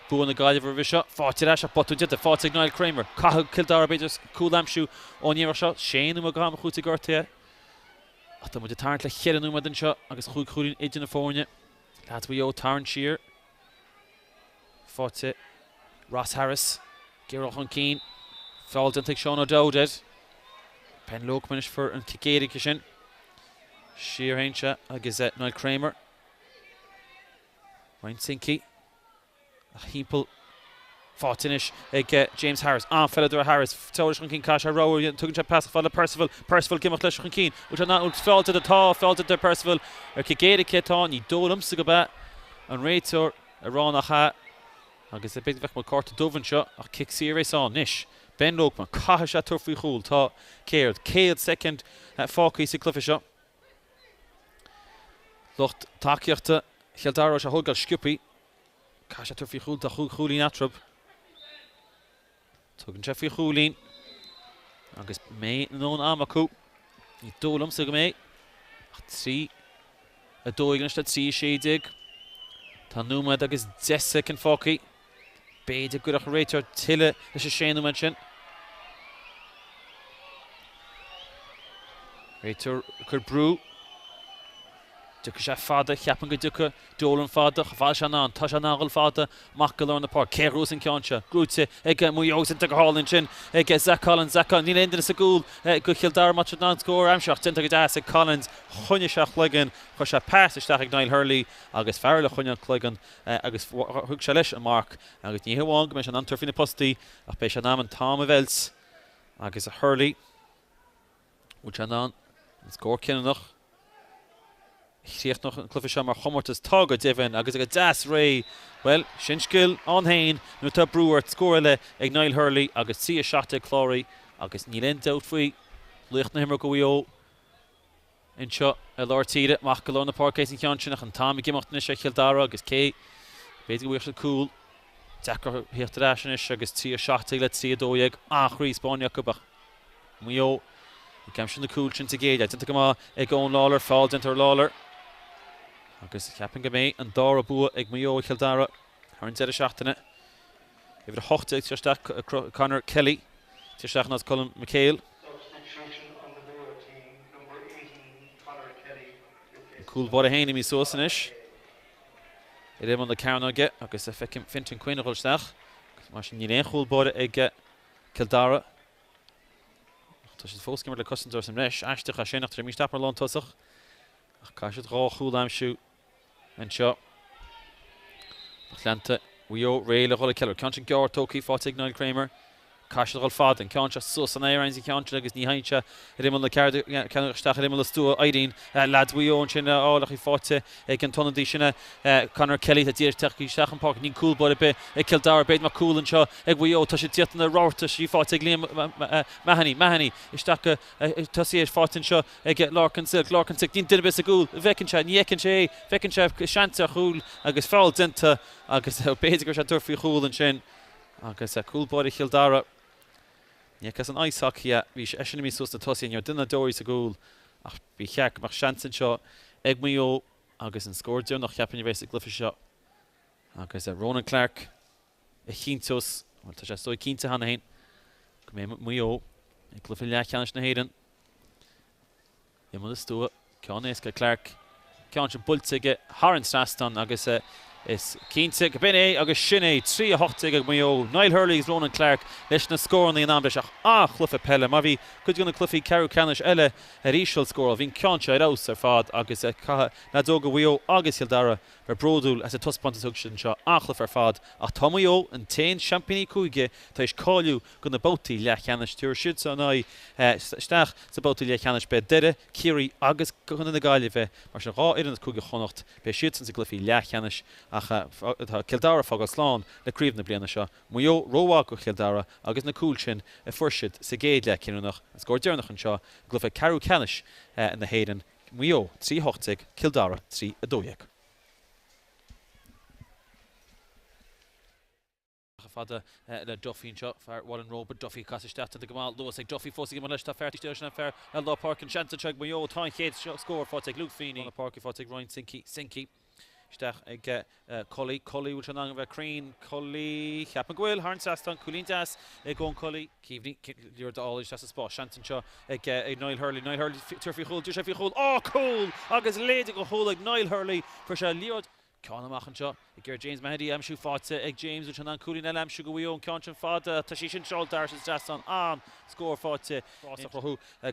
Bú na Gaillimh bhí fáte leis a botú de fáte Niall Kramer Caitheadh Kildare beidir cúlamsú óníar seo Shane mo gam chuúta gortaí a tá mu de tarnt le chéanú ma den seo agus chuig chuúlín idir na fórne Lads Mayo tarn siar fáte Ross Harris Gearach an Keane fáil den ag Sean O'Dowd Pen Lokmanis for an cicéide sin Siar hainse agus Niall Kramer Ryan Sinky a hímpel fátinis ag James Harris Fella Harris Tóris an Keane Cash Rower tugann se pass fáil Percival gimach leis an Keane which an fáilte de Percival cicéide cétá ní dólamsa go bit an réiteoir a Ránach agus bit bheith mar cárta dómhan seo ach kick séréis an níis Ben Lokman caithe se turfaí chúl tá céird céad second fácaí sa clufa seo Locht takeíochta Kildare se thugad sciúpaí Caithe se turfaí chúl tá chúlín atrab tugann se faoi chúlín agus Maigh nó amachú ní dólamsa go Maigh trí a dóigean sta trí séidig tá númad agus 10 second fácaí Beidir gurach réiteoir tuile leis a séanú sin réiteoir chur brú Ducha sé fada cheapan go ducha dólan fada chafáil se ná tá se nágal fada macgal na pár céirús an ceanse grúte ag muosin go hálinn sin ag Zach Collins ní leidir sa gúil go Kildare mat ná scór amseach tinta go deas ag Collins chunne seach legan chu se pass isteach ag Niall Hurley agus fearla chunne legan agus thug se leis an mark agus ní hamháin go meis an anturfin na postí ach bei se ná an Tom a Vels agus a Hurley úte an scór cinnach Chríocht noch an clufa se mar chomortas tága divan agus ag das ré well sin skill an hain nó tá breúir scóile ag Niall Hurley agus si a seachta chlóraí agus ní len dát faoi lucht na himar go bhío in seo a láirtíide mach go na párcéis an ceansinach an táim gimochtna sé Kildare agus cé beidir go bhíoh se cool dechar híochtaráisinis agus tí a seachta le tí a dóiag chrí Spáine cubach Mayo i ceim sin na cool sin sa géide tinta go má ag ón lálar fáil dintar lálar agus ceapan go Maigh an dara bua ag Mayo Kildare ar an 10 seachtaine Ifir a hochta ag tíosteach Conor Kelly tíosteach ná Colin McHale Cool bud a héine mí sósanis I réim an na cairn aige agus a fintin cuine ghilsteach mar sin ní léon cool bud ag Kildare Tá sé fóscimar le cosintúir sem leis eisteach a sin nach mí stapar lán tosach ach caiisiad rá chúlamsú an seo Leanta Mayo réile chola ceir ceann sin gear tócaí fáte ag Niall Kramer caiisiad gáil fad an ceann se sus an éireann ceann agus ní haintse réim an le ceannisteach réim le stúa airín Lads Mayo an sin álach í fáte ag an tonadí sinna Conor Kelly a díir teachí seachan park ní cool bud be ag Kildare beid mar cool an seo ag Mayo tá sé tíotan na ráirta sí fáte ag Liam Mahoney isteach tosí é fátin seo ag Larkin Silk dín duine bis a gúil bhecinn se níecinn sé bhecinn se seanta a chúil agus fáil dinta agus beidir gur se dúrfaí chúil an sin agus cool bud Kildare Níchas an ice hockey bhí sé eisina mí sús na tosaí an duine dóirí sa gúil ach bhí cheach mar seansan seo ag Mayo agus an scóir nach cheapan bhééis a glufa seo agus Ronan Clark i chintos tá sé stoi cínta hana hain go mé Mayo ag glufa leachcheannis na hÉireann I mu stúa ceann éis go Clark ceann sin bultige Haran Straston agus is cínta go bin agus sinné trí a hochtaigh ag Mayo Niall Hurley is Ronan Clark leis na scóraí an ambeach chlufa Peile mar bhí chud gona clufií ceú canis eile a ríisiil scóil hín ceanse arás ar fad agus na dóga Mayo agus Kildare ar bródúil as a tuspanta sin seo chlufa ar fad ach tá Mayo an tain championí cúige tá is cáiliú go na bótaí leachcheannis túir siúd san steach sa bótaí leachcheannis be deire Ciarí agus chuna na Gaillimh mar sin rá idir cúige chonacht be siúd san sa glufií leachcheannis Kildare fágad sláán le críomh na bliana seo Mayo róhá go Kildare agus na cúil sin a fuirsiid sa géad le cinúnach an scóir dearnach an seo glufa carú canis in na hÉireann Mayo 3-8 Kildare 3-2 fada le Duffy seo fear Wallen Robert Duffy casisteach de gomáil luas ag Duffy fósaí mar leis tá feirtíiste na fear le Pháirc an seanta teag Mayo tá chéad scór fáte ag Luke Feeney na Pháirc fáte ag Ryan Sinky Stach ag Collie which an ang Crane Collie Chapman Gwil Harn Saston Coolin Das Gon Collie Kivni you're the all just a spot Shanton Shaw ag Niall Hurley Turfy Hole Turfy Hole oh cool agus lady go hole ag Niall Hurley for Sha Leod Cárthach an seo ag James Mahdi amsú fáte ag James which an an Coolin amsú go bhíon Cill Dara Tashishin Cill Dara is just on score fáte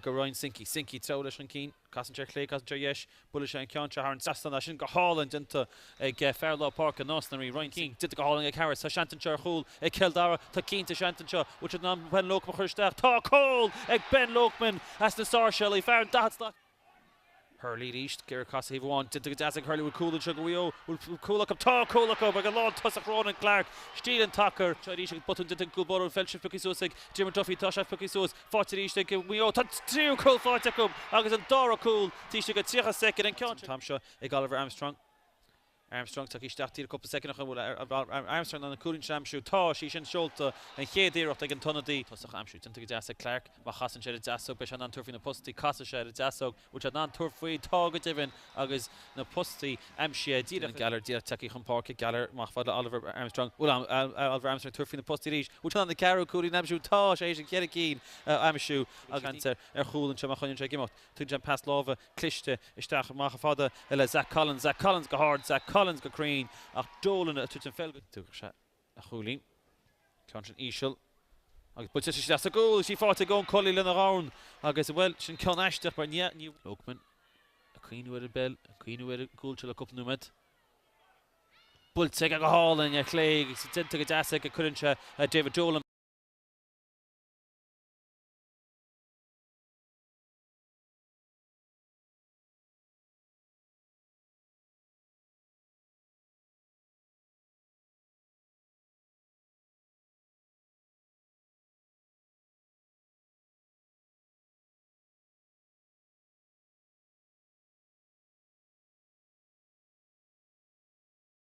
go Ryan Sinky throw leis an cín Cassancher Clay Cassancher Yesh Bullish and Cill Dara and Saston sin go Holland into ag Fairlaw Park and Nosnary Ryan King did go Holland ag Harris Shanton Hole ag Cill Dara ta Keen to Shanton which an an Ben Lokman chuirsteach tá Cole ag Ben Lokman as the star Shelley found that's Hurley east, Gary Cossa have won. Did the Dazzing Hurley with Cool and Sugar will Cool up, like a lot, Tussock Ronan Clark, Steele and Tucker, Chadish, Button did the good bottle, Felship Pukisosik, Jim Duffy, Toshaf Pukisos, Forty east, Weo, two cool Fortakum, August and Dora Cool, Tisha got Sierra second and Count. Tomshaw, ag Oliver Armstrong took his start a couple of seconds Armstrong on the cooling shamshoe tá sí sin Sholta and chéadíirecht ag an tonadí Tusach amshoot into Jessica Clark Machas and Shed Jasso Bish and Turfin the Pusti Casa Shed Jasso which had non Turfway Tog Divin Agus na Pusti Amshia Dida Galler Dida Taki Park Galler Machfad Oliver Armstrong Oliver Armstrong Turfin the Pusti Rish which on the Caro cooling amshoe tá Asian Kedakeen amshoe Aganta Cool and Chamachon Chagimot to jump past Lava Klishte Istach Machafada Zach Collins go hard Zach Collins go Crane ach Dolan a tutan felga to a Chulín Clonchen Ishel but that's a goal she fought to go and Cully in around agus well sin Con Ashter but yet new Lokman a Queen with a bell a Queen with a goal to look up numet Bull take a hall and your clay it's into a Dassic a couldn't David Dolan